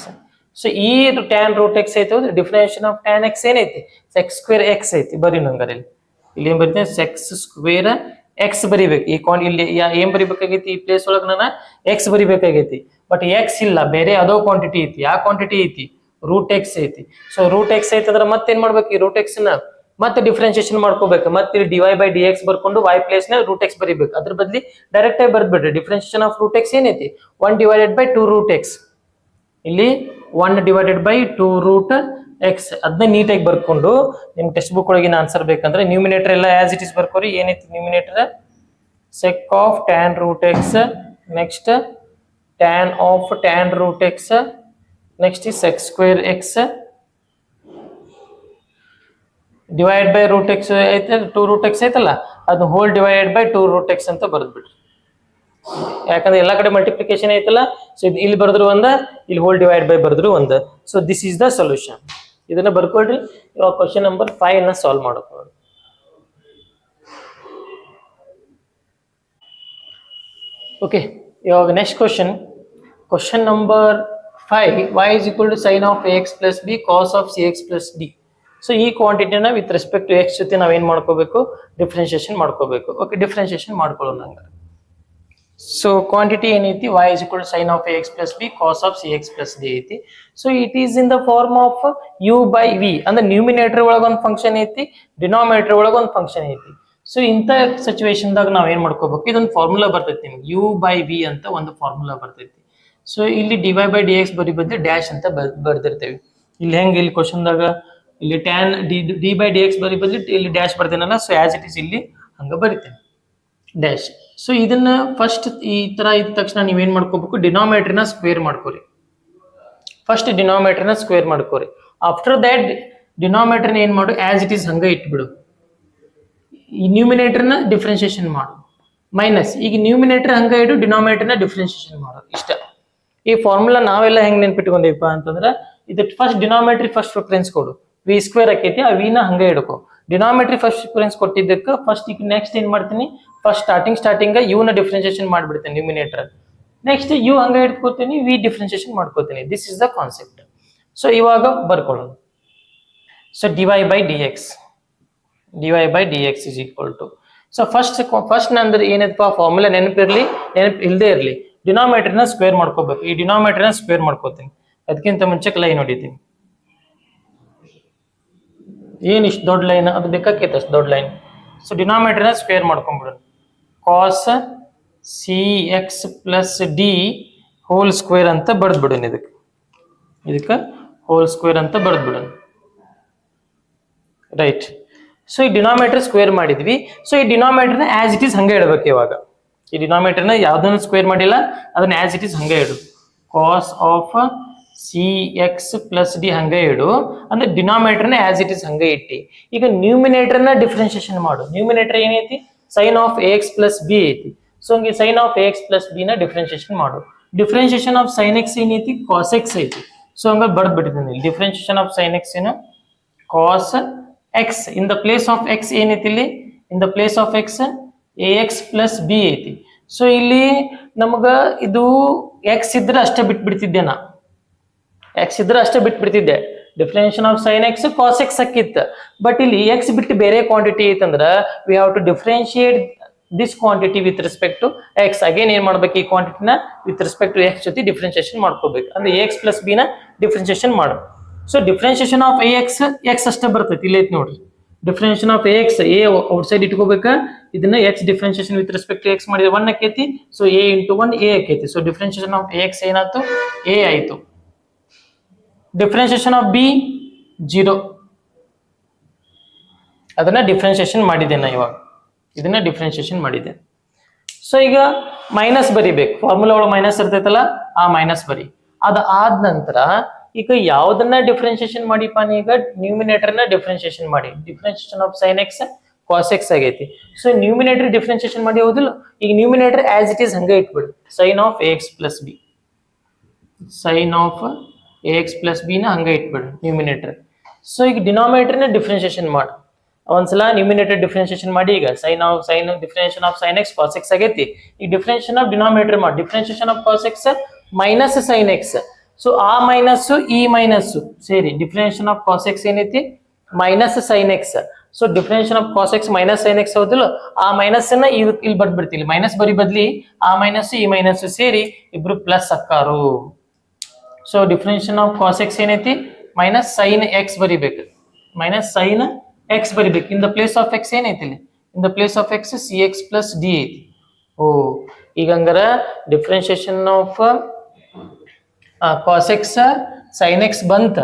ಸೊ ಈ tan root x ಐತೆ, ಡಿಫ್ರೆನ್ಶಿಯೇಷನ್ ಆಫ್ tan x ಏನೈತಿ, sec square x ಐತಿ. ಬರೀ ನಂಗರಿ ಇಲ್ಲಿ ಏನ್ ಬರೀತೀನಿ, sec square x ಬರಿಬೇಕು. ಈ ಇಲ್ಲಿ ಏನ್ ಬರಿಬೇಕಾಗೈತಿ, ಈ ಪ್ಲೇಸ್ ಒಳಗೆ ನಾನು x ಬರಿಬೇಕಾಗೈತಿ. ಬಟ್ x ಇಲ್ಲ, ಬೇರೆ ಅದೋ ಕ್ವಾಂಟಿಟಿ ಐತಿ. ಯಾವ ಕ್ವಾಂಟಿಟಿ ಐತಿ, ರೂಟ್ x ಐತಿ. ಸೊ ರೂಟ್ x ಐತಿ ಅಂದ್ರೆ ಮತ್ತೆ ಏನ್ ಮಾಡ್ಬೇಕು, ಈ ರೂಟ್ x ನ ಮತ್ತೆ ಡಿಫ್ರೆನ್ಶಿಯೇಷನ್ ಮಾಡ್ಕೋಬೇಕು. ಮತ್ತೆ dy by dx ಬರ್ಕೊಂಡು y ಪ್ಲೇಸ್ ನ ರೂಟ್ x ಬರಿಬೇಕು. ಅದ್ರ ಬದಲಿ ಡೈರೆಕ್ಟ್ ಆಗಿ ಬರ್ದ್ಬಿಡ್ರಿ. ಡಿಫ್ರೆನ್ಶಿಯೇಷನ್ ಆಫ್ ರೂಟ್ x ಏನೈತಿ, 1 divided by 2 root x. ಇಲ್ಲಿ 1 divided by 2 root x ಅದನ್ನ ನೀಟಾಗಿ ಬರ್ಕೊಂಡು ನಿಮ್ ಟೆಕ್ಸ್ಟ್ ಬುಕ್ ಒಳಗಿನ ಆನ್ಸರ್ ಬೇಕಂದ್ರೆ ನ್ಯೂಮಿನೇಟರ್ ಎಲ್ಲ ಆಸ್ ಇಟ್ ಇಸ್ ಬರ್ಕೋರಿ. ಏನೈತಿ numerator, sec of tan root x, next tan of tan root x, next sec square x divide by root x ಐತೆ, 2 root x ಐತಲ್ಲ, ಅದು whole divided by 2 root x ಅಂತ ಬರ್ದ್ಬಿಡ್ರಿ. ಯಾಕಂದ್ರೆ ಎಲ್ಲಾ ಕಡೆ ಮಲ್ಟಿಪ್ಲಿಕೇಶನ್ ಐತಲ್ಲ, ಸೊ ಇಲ್ಲಿ ಬರೆದ್ರು ಒಂದ, ಇಲ್ಲಿ ಹೋಲ್ ಡಿವೈಡ್ ಬೈ ಬರೆದ್ರು ಒಂದ. So this is the solution. ಇದನ್ನ ಬರ್ಕೊಳ್ರಿ. ಇವಾಗ ಕ್ವಶನ್ ನಂಬರ್ 5 ನ ಸಾಲ್ವ್ ಮಾಡ್ಕೊಳ್ಳಿ. ಓಕೆ, ಇವಾಗ next question number 5, y is equal to sin of ax plus b cos of cx plus d. So ಈ ಕ್ವಾಂಟಿಟಿನ ವಿತ್ ರೆಸ್ಪೆಕ್ಟ್ ಟು ಎಕ್ಸ್ ಜೊತೆ ನಾವೇನ್ ಮಾಡ್ಕೋಬೇಕು, ಡಿಫ್ರೆನ್ಶಿಯೇಷನ್ ಮಾಡ್ಕೋಬೇಕು. ಓಕೆ, ಡಿಫ್ರೆನ್ಶಿಯೇಷನ್ ಮಾಡ್ಕೊಳ್ಳೋಣ ಹಂಗ. ಸೊ ಕ್ವಾಂಟಿಟಿ ಏನೈತಿ, y is equal to sin of ax plus b cos of cx plus d ಐತಿ. So it is in the form of u by v. ಅಂದ್ರೆ ನ್ಯೂಮಿನೇಟರ್ ಒಳಗ ಒಂದು ಫಂಕ್ಷನ್ ಐತಿ, ಡಿನಾಮಿನೇಟರ್ ಒಳಗ ಒಂದು ಫಂಕ್ಷನ್ ಐತಿ. ಸೊ ಇಂಥ ಸಿಚುವೇಶನ್ ದಾಗ ನಾವ್ ಏನ್ ಮಾಡ್ಕೋಬೇಕು, ಇದೊಂದು ಫಾರ್ಮುಲಾ ಬರ್ತೈತಿ ನಿಮ್ಗೆ, u by v ಅಂತ ಒಂದು ಫಾರ್ಮುಲಾ ಬರ್ತೈತಿ. ಸೊ ಇಲ್ಲಿ dy by dx ಬರಿ ಬದಲು ಡ್ಯಾಶ್ ಅಂತ ಬರ್ದಿರ್ತೇವೆ. ಇಲ್ಲಿ ಹೆಂಗ್, ಇಲ್ಲಿ ಕ್ವಶನ್ ದಾಗ ಇಲ್ಲಿ tan d by dx ಬರಿ ಬದಲು ಇಲ್ಲಿ ಡ್ಯಾಶ್ ಬರ್ದೇನಲ್ಲ, ಸೊ ಆಸ್ ಇಟ್ ಇಸ್ ಇಲ್ಲಿ ಹಂಗ ಬರಿತೇನೆ ಡ್ಯಾಶ್. ಸೊ ಇದನ್ನ ಫಸ್ಟ್ ಈ ತರ ಇದ್ದ ತಕ್ಷಣ ನೀವೇನ್ ಮಾಡ್ಕೋಬೇಕು, ಡಿನಾಮಿನೇಟರ್ನ ಸ್ಕ್ವೇರ್ ಮಾಡ್ಕೋರಿ. ಫಸ್ಟ್ ಡಿನಾಮಿನೇಟರ್ನ ಸ್ಕ್ವೇರ್ ಮಾಡ್ಕೋರಿ. ಆಫ್ಟರ್ ದಟ್ ಡಿನಾಮಿನೇಟರ್ನ ಏನ್ ಮಾಡು, ಆಸ್ ಇಟ್ ಈಸ್ ಹಂಗ ಇಟ್ಬಿಡು. ಈ ನ್ಯೂಮಿನೇಟರ್ನ ಡಿಫ್ರೆನ್ಶಿಯೇಷನ್ ಮಾಡು ಮೈನಸ್. ಈಗ ನ್ಯೂಮಿನೇಟರ್ ಹಂಗ ಇಡು, ಡಿನಾಮಿನೇಟರ್ನ ಡಿಫ್ರೆನ್ಶಿಯೇಷನ್ ಮಾಡು. ಇಷ್ಟ. ಈ ಫಾರ್ಮುಲಾ ನಾವೆಲ್ಲ ಹೆಂಗ್ ನೆನ್ಪಿಟ್ಕೊಂಡಿಪ್ಪ ಅಂತಂದ್ರೆ, ಇದು ಫಸ್ಟ್ ಡಿನಾಮಿನೇಟರ್ ಫಸ್ಟ್ ಪ್ರಿಫರೆನ್ಸ್ ಕೊಡು. ವಿ ಸ್ಕ್ವೇರ್ ಆಕೈತಿ, ಆ ವಿನ ಹಂಗ ಇಡ್ಕೊ. ಡಿನಾಮಿನೇಟರ್ ಫಸ್ಟ್ ಪ್ರಿಫರೆನ್ಸ್ ಕೊಟ್ಟಿದ್ದಕ್ಕೆ ಫಸ್ಟ್ ಈಗ ನೆಕ್ಸ್ಟ್ ಏನ್ ಮಾಡ್ತೀನಿ, ಫಸ್ಟ್ ಸ್ಟಾರ್ಟಿಂಗ್ ಯು ನ ಡಿಫ್ರೆನ್ಶಿಯೇಷನ್ ಮಾಡ್ಬಿಡ್ತೇನೆ ನ್ಯೂಮಿನೇಟರ್. ನೆಕ್ಸ್ಟ್ ಯು ಹಂಗ ಇಟ್ಕೋತೀನಿ, ವಿ ಡಿಫ್ರೆನ್ಶಿಯೇಷನ್ ಮಾಡ್ಕೋತೀನಿ. This is the concept. So ಇವಾಗ ಬರ್ಕೊಳ್ಳೋಣ. So dy by dx is equal to, so first ನಂದ್ರೆ ಏನೈತಪ್ಪ ಫಾರ್ಮುಲಾ ನೆನಪು ಇಲ್ಲದೆ ಇರಲಿ, ಡಿನಾಮಿನೇಟರ್ನ ಸ್ಕ್ವೇರ್ ಮಾಡ್ಕೋಬೇಕು. ಈ ಡಿನಾಮಿನೇಟರ್ನ ಸ್ಕ್ವೇರ್ ಮಾಡ್ಕೋತೀನಿ. ಅದಕ್ಕಿಂತ ಮುಂಚೆ ಲೈನ್ ಹೊಡಿತೀನಿ. ಏನ್ ಇಷ್ಟು ದೊಡ್ಡ ಲೈನ್, ಅದು ಬೇಕಾಕೈತೆ ಅಷ್ಟು ದೊಡ್ಡ ಲೈನ್. ಸೊ ಡಿನಾಮಿನೇಟರ್ನ ಸ್ಕ್ವೇರ್ ಮಾಡ್ಕೊಂಡ್ಬಿಡೋಣ. Cos cx plus d whole square ಅಂತ ಬರೆದ್ಬಿಡೋಣ. ಇದಕ್ಕೆ ಹೋಲ್ ಸ್ಕ್ವೇರ್ ಅಂತ ಬರೆದ್ಬಿಡೋಣ. ರೈಟ್. ಸೊ ಈ ಡಿನಾಮಿನೇಟರ್ ಸ್ಕ್ವೇರ್ ಮಾಡಿದ್ವಿ. ಸೊ ಈ ಡಿನಾಮಿನೇಟರ್ನ ಆಸ್ ಇಟ್ ಈಸ್ ಹಂಗೆ ಇಡಬೇಕು. ಇವಾಗ ಈ ಡಿನಾಮಿನೇಟರ್ನ ಯಾವ್ದನ್ನು ಸ್ಕ್ವೇರ್ ಮಾಡಿಲ್ಲ, ಅದನ್ನ ಆಸ್ ಇಟ್ ಈಸ್ ಹಂಗೆ ಇಡು. ಕಾಸ್ ಆಫ್ cx ಪ್ಲಸ್ ಡಿ ಹಂಗೆ ಇಡು. ಅಂದ್ರೆ ಡಿನಾಮಿನೇಟರ್ನ ಆಸ್ ಇಟ್ ಈಸ್ ಹಂಗೆ ಇಟ್ಟಿ. ಈಗ ನ್ಯೂಮಿನೇಟರ್ನ ಡಿಫ್ರೆನ್ಶಿಯೇಷನ್ ಮಾಡು. ನ್ಯೂಮಿನೇಟರ್ ಏನೈತಿ, sine of ax plus b ಐತಿ. ಸೊ ಹಂಗೆ sine of ax plus b ನ ಡಿಫ್ರೆನ್ಶಿಯೇಷನ್ ಮಾಡು. ಡಿಫ್ರೆನ್ಶಿಯೇಷನ್ ಆಫ್ ಸೈನ್ ಎಕ್ಸ್ ಏನೈತಿ, ಕಾಸ್ ಎಕ್ಸ್ ಐತಿ. ಸೊ ಹಂಗ ಬರ್ದ್ಬಿಟ್ಟಿದ್ದೀನಿ. ಡಿಫ್ರೆನ್ಶಿಯೇಷನ್ ಆಫ್ ಸೈನ್ ಎಕ್ಸ್ ಏನು, cos x. In the place of x ಏನೈತಿ, ಇಲ್ಲಿ in the place of x ax plus b ಐತಿ. ಸೊ ಇಲ್ಲಿ ನಮಗ ಇದು ಎಕ್ಸ್ ಇದ್ರೆ ಅಷ್ಟೇ ಬಿಟ್ಬಿಡ್ತಿದ್ದೆ ನಾ, ಎಕ್ಸ್ ಇದ್ರೆ ಅಷ್ಟೇ ಬಿಟ್ಬಿಡ್ತಿದ್ದೆ. Differentiation of sine x cos x ಅಕ್ಕಿತ್ತು. ಬಟ್ ಇಲ್ಲಿ ಎಕ್ಸ್ ಬಿಟ್ಟು ಬೇರೆ ಕ್ವಾಂಟಿಟಿ ಐತಂದ್ರ we have to differentiate this quantity with respect to x. Again ಏನ್ ಮಾಡ್ಬೇಕು, ಈ ಕ್ವಾಂಟಿಟಿನ ವಿತ್ ರೆಸ್ಪೆಕ್ಟ್ ಟು ಎಕ್ಸ್ ಜೊತೆ ಡಿಫ್ರೆನ್ಶಿಯೇಷನ್ ಮಾಡ್ಕೋಬೇಕು. ಅಂದ್ರೆ ಎಕ್ಸ್ ಪ್ಲಸ್ ಬಿ ನ ಡಿಫ್ರೆನ್ಶಿಯೇಷನ್ ಮಾಡು. So differentiation of a x x ಅಷ್ಟೇ ಬರ್ತೈತಿ. ಇಲ್ಲಿ ಐತಿ ನೋಡ್ರಿ, differentiation of a x a outside ಇಟ್ಕೋಬೇಕಾ, ಇದನ್ನ x differentiation with respect to X ಮಾಡಿದ್ರೆ 1 ಆಕೈತಿ. ಸೊ ಎ ಇಂಟು 1 ಎ ಆಕೈತಿ. So differentiation of a X ಏನಾಯ್ತು, ಎ ಆಯ್ತು. ಡಿಫ್ರೆನ್ಶಿಯೇಷನ್ ಆಫ್ ಬಿ 0, ಅದನ್ನ ಡಿಫ್ರೆನ್ಶಿಯೇಷನ್ ಮಾಡಿದೆ ನಾ ಇವಾಗ, ಇದನ್ನ ಡಿಫ್ರೆನ್ಶಿಯೇಷನ್ ಮಾಡಿದೆ. ಸೊ ಈಗ ಮೈನಸ್ ಬರಿಬೇಕು, ಫಾರ್ಮುಲಾ ಒಳಗೆ ಮೈನಸ್ ಇರ್ತೈತಲ್ಲ, ಆ ಮೈನಸ್ ಬರಿ. ಅದಾದ ನಂತರ ಈಗ ಯಾವ್ದನ್ನ ಡಿಫ್ರೆನ್ಶಿಯೇಷನ್ ಮಾಡಿಪ್ಪ, ಈಗ ನ್ಯೂಮಿನೇಟರ್ ನ ಡಿಫ್ರೆನ್ಶಿಯೇಷನ್ ಮಾಡಿ. Differentiation of sine x cos x ಆಗೈತಿ. ಸೊ ನ್ಯೂಮಿನೇಟರ್ ಡಿಫ್ರೆನ್ಶಿಯೇಷನ್ ಮಾಡಿ ಹೌದಿಲ್ಲ. ಈಗ ನ್ಯೂಮಿನೇಟರ್ ಆಸ್ ಇಟ್ ಈಸ್ ಹಂಗೆ ಇಟ್ಬಿಡು, sine of a x plus b, sine of a x plus b ನ ಹಂಗೆ ಇಟ್ಬಿಡು ನ್ಯೂಮಿನೇಟರ್. ಸೊ ಈಗ ಡಿನಾಮಿನೇಟರ್ ನ ಡಿಫ್ರೆನ್ಶಿಯೇಷನ್ ಮಾಡು. ಒಂದ್ಸಲ ನ್ಯೂಮಿನೇಟರ್ ಡಿಫ್ರೆನ್ಶಿಯೇಷನ್ ಮಾಡಿ, ಈಗ sine differentiation of sine x cos x ಆಗೈತಿ. ಈ ಡಿಫ್ರೆನ್ಶಿಯೇಷನ್ ಆಫ್ ಡಿನಾಮಿನೇಟರ್ ಮಾಡಿ, differentiation of cos x minus sine x. So ಆ ಮೈನಸ್ ಈ ಮೈನಸ್ ಸೇರಿ ಡಿಫ್ರೆನ್ಶಿಯೇಷನ್ ಆಫ್ ಕಾಸ್ ಎಕ್ಸ್ ಏನೈತಿ, minus sine x. So differentiation of cos x minus sine x ಹೌದಿಲ್ಲ, ಆ ಮೈನಸ್ ಅನ್ನ ಇಲ್ಲಿ ಬರ್ಬಿಡ್ತಿಲ್ಲ, ಮೈನಸ್ ಬರಿ ಬದ್ಲಿ ಆ ಮೈನಸ್ ಈ ಮೈನಸ್ ಸೇರಿ ಇಬ್ರು ಪ್ಲಸ್ ಅಕ್ಕಾರು. So differentiation of cos x ಏನೈತಿ, ಮೈನಸ್ ಸೈನ್ ಎಕ್ಸ್ ಬರಿಬೇಕು, ಮೈನಸ್ ಸೈನ್ ಎಕ್ಸ್ ಬರಿಬೇಕು. In the place of x ಏನೈತಿ ಇಲ್ಲಿ, in the place of x c x plus d ಐತಿ. ಓ ಈಗ ಹಂಗಾರ differentiation of cos x sine x ಬಂತ.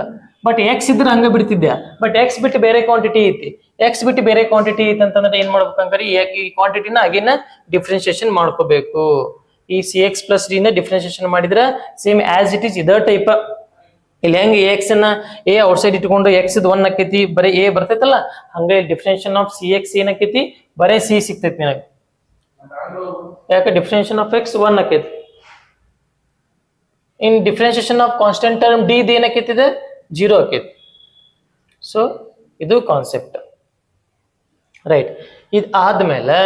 ಬಟ್ ಎಕ್ಸ್ ಇದ್ರೆ ಹಂಗ ಬಿಡ್ತಿದ್ದೆ, ಬಟ್ ಎಕ್ಸ್ ಬಿಟ್ಟು ಬೇರೆ ಕ್ವಾಂಟಿಟಿ ಐತಿ. ಎಕ್ಸ್ ಬಿಟ್ಟು ಬೇರೆ ಕ್ವಾಂಟಿಟಿ ಐತಿ ಅಂತಂದ್ರೆ ಏನ್ ಮಾಡ್ಬೇಕಂದ್ರೆ ಈ ಕ್ವಾಂಟಿಟಿನ ಅಗೇನ್ ಡಿಫ್ರೆನ್ಶಿಯೇಷನ್ ಮಾಡ್ಕೋಬೇಕು. ಈ ಸಿ ಎಕ್ಸ್ ಪ್ಲಸ್ ಡಿ ನ ಡಿಫ್ರೆನ್ಶಿಯೇಷನ್ ಮಾಡಿದ್ರೆ ಸೇಮ್ ಆಸ್ ಇಟ್ ಈಸ್ ಇದ ಟೈಪ್. ಇಲ್ಲಿ ಹೆಂಗೆ ಎಕ್ಸ್ ನ ಎ ಔಟ್ ಸೈಡ್ ಇಟ್ಕೊಂಡು ಎಕ್ಸ್ 1 ಆಕೈತಿ, ಬರೀ ಎ ಬರ್ತೈತಲ್ಲ, ಹಂಗೆ ಡಿಫ್ರೆನ್ಶಿಯೇಷನ್ ಆಫ್ ಸಿ ಎಕ್ಸ್ ಏನಾಕೈತಿ, ಬರೇ ಸಿ ಸಿಗ್ತೈತಿ ನಿನಗೆ. ಯಾಕೆ ಡಿಫ್ರೆನ್ಶಿಯೇಷನ್ ಆಫ್ ಎಕ್ಸ್ 1 ಆಕೈತಿ. In differentiation of constant term d ಏನಕೈತಿದೆ 0 ಆಕೈತಿ. ಸೊ ಇದು ಕಾನ್ಸೆಪ್ಟ್ ರೈಟ್. ಇದು ಆದ್ಮೇಲೆ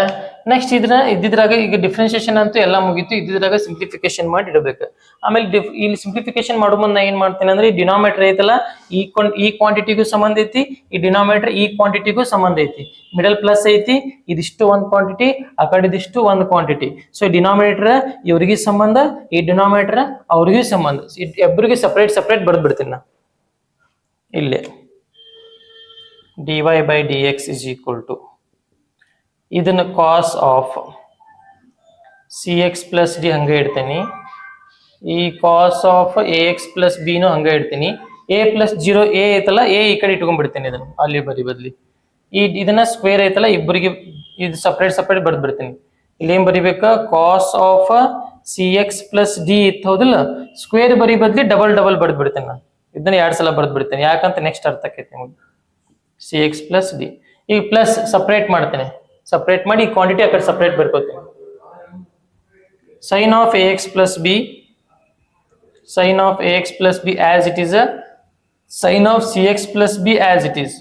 ನೆಕ್ಸ್ಟ್ ಇದ್ರಾಗ ಈಗ ಡಿಫ್ರೆನ್ಶಿಯೇಷನ್ ಅಂತೂ ಎಲ್ಲ ಮುಗೀತು. ಇದ್ರಾಗ ಸಿಂಪ್ಲಿಫಿಕೇಶನ್ ಮಾಡಿ ಇಡಬೇಕು. ಆಮೇಲೆ ಇಲ್ಲಿ ಸಿಂಪ್ಲಿಫಿಕೇಶನ್ ಮಾಡೋ ಮುಂದೆ ನಾ ಏನ್ ಮಾಡ್ತೇನೆ ಅಂದ್ರೆ, ಈ ಡಿನಾಮಿನೇಟರ್ ಐತಲ್ಲ ಈ ಕ್ವಾಂಟಿಟಿಗೂ ಸಂಬಂಧ ಐತಿ, ಈ ಡಿನಾಮಿನೇಟರ್ ಈ ಕ್ವಾಂಟಿಟಿಗೂ ಸಂಬಂಧ ಐತಿ. ಮಿಡಲ್ ಪ್ಲಸ್ ಐತಿ, ಇದಿಷ್ಟು ಒಂದು ಕ್ವಾಂಟಿಟಿ, ಆ ಕಡೆ ಇದಿಷ್ಟು ಒಂದು ಕ್ವಾಂಟಿಟಿ. ಸೊ ಡಿನಾಮಿನೇಟರ್ ಇವ್ರಿಗೆ ಸಂಬಂಧ, ಈ ಡಿನಾಮಿನೇಟರ್ ಅವ್ರಿಗೂ ಸಂಬಂಧ. ಇಬ್ಬರಿಗೆ ಸಪ್ರೇಟ್ ಸಪ್ರೇಟ್ ಬರ್ದ್ಬಿಡ್ತೀನಿ ನಾ ಇಲ್ಲಿ. dy by dx is equal to ಇದನ್ನ cos of c x plus d ಹಂಗೆ ಇಡ್ತೀನಿ, ಈ cos of a x plus b ನು ಹಂಗೆ ಇಡ್ತೀನಿ. ಎ ಪ್ಲಸ್ 0 ಎ ಐತಲ್ಲ, ಎ ಈ ಕಡೆ ಇಟ್ಕೊಂಡ್ಬಿಡ್ತೀನಿ, ಇದನ್ನ ಅಲ್ಲಿ ಬದಲಿ ಇದನ್ನ ಸ್ಕ್ವೇರ್ ಐತಲ್ಲ, ಇಬ್ಬರಿಗೆ ಇದು ಸಪ್ರೇಟ್ ಸಪ್ರೇಟ್ ಬರ್ದ್ಬಿಡ್ತೀನಿ. ಇಲ್ಲಿ ಏನ್ ಬರಿಬೇಕಾ, cos of c x plus d ಇತ್ತು ಹೌದಿಲ್ಲ, ಸ್ಕ್ವೇರ್ ಬರಿ ಬದ್ಲಿ ಡಬಲ್ ಡಬಲ್ ಬರ್ದ್ಬಿಡ್ತೀನಿ ನಾನು. ಇದನ್ನ 2 ಸಲ ಬರ್ದ್ಬಿಡ್ತೀನಿ, ಯಾಕಂತ ನೆಕ್ಸ್ಟ್ ಅರ್ಥ ಆಕೈತಿ ನಿಮಗೆ. ಸಿ ಎಕ್ಸ್ ಪ್ಲಸ್ ಡಿ, ಈಗ ಪ್ಲಸ್ ಸಪ್ರೇಟ್ ಮಾಡ್ತೇನೆ, ಸಪ್ರೇಟ್ ಮಾಡಿ ಈ ಕ್ವಾಂಟಿಟಿ ಆ ಕಡೆ ಸಪ್ರೇಟ್ ಬರ್ಕೋತೀನಿ. Sine of a x plus b, sine of a x plus b as it is, sine of c x plus b as it is.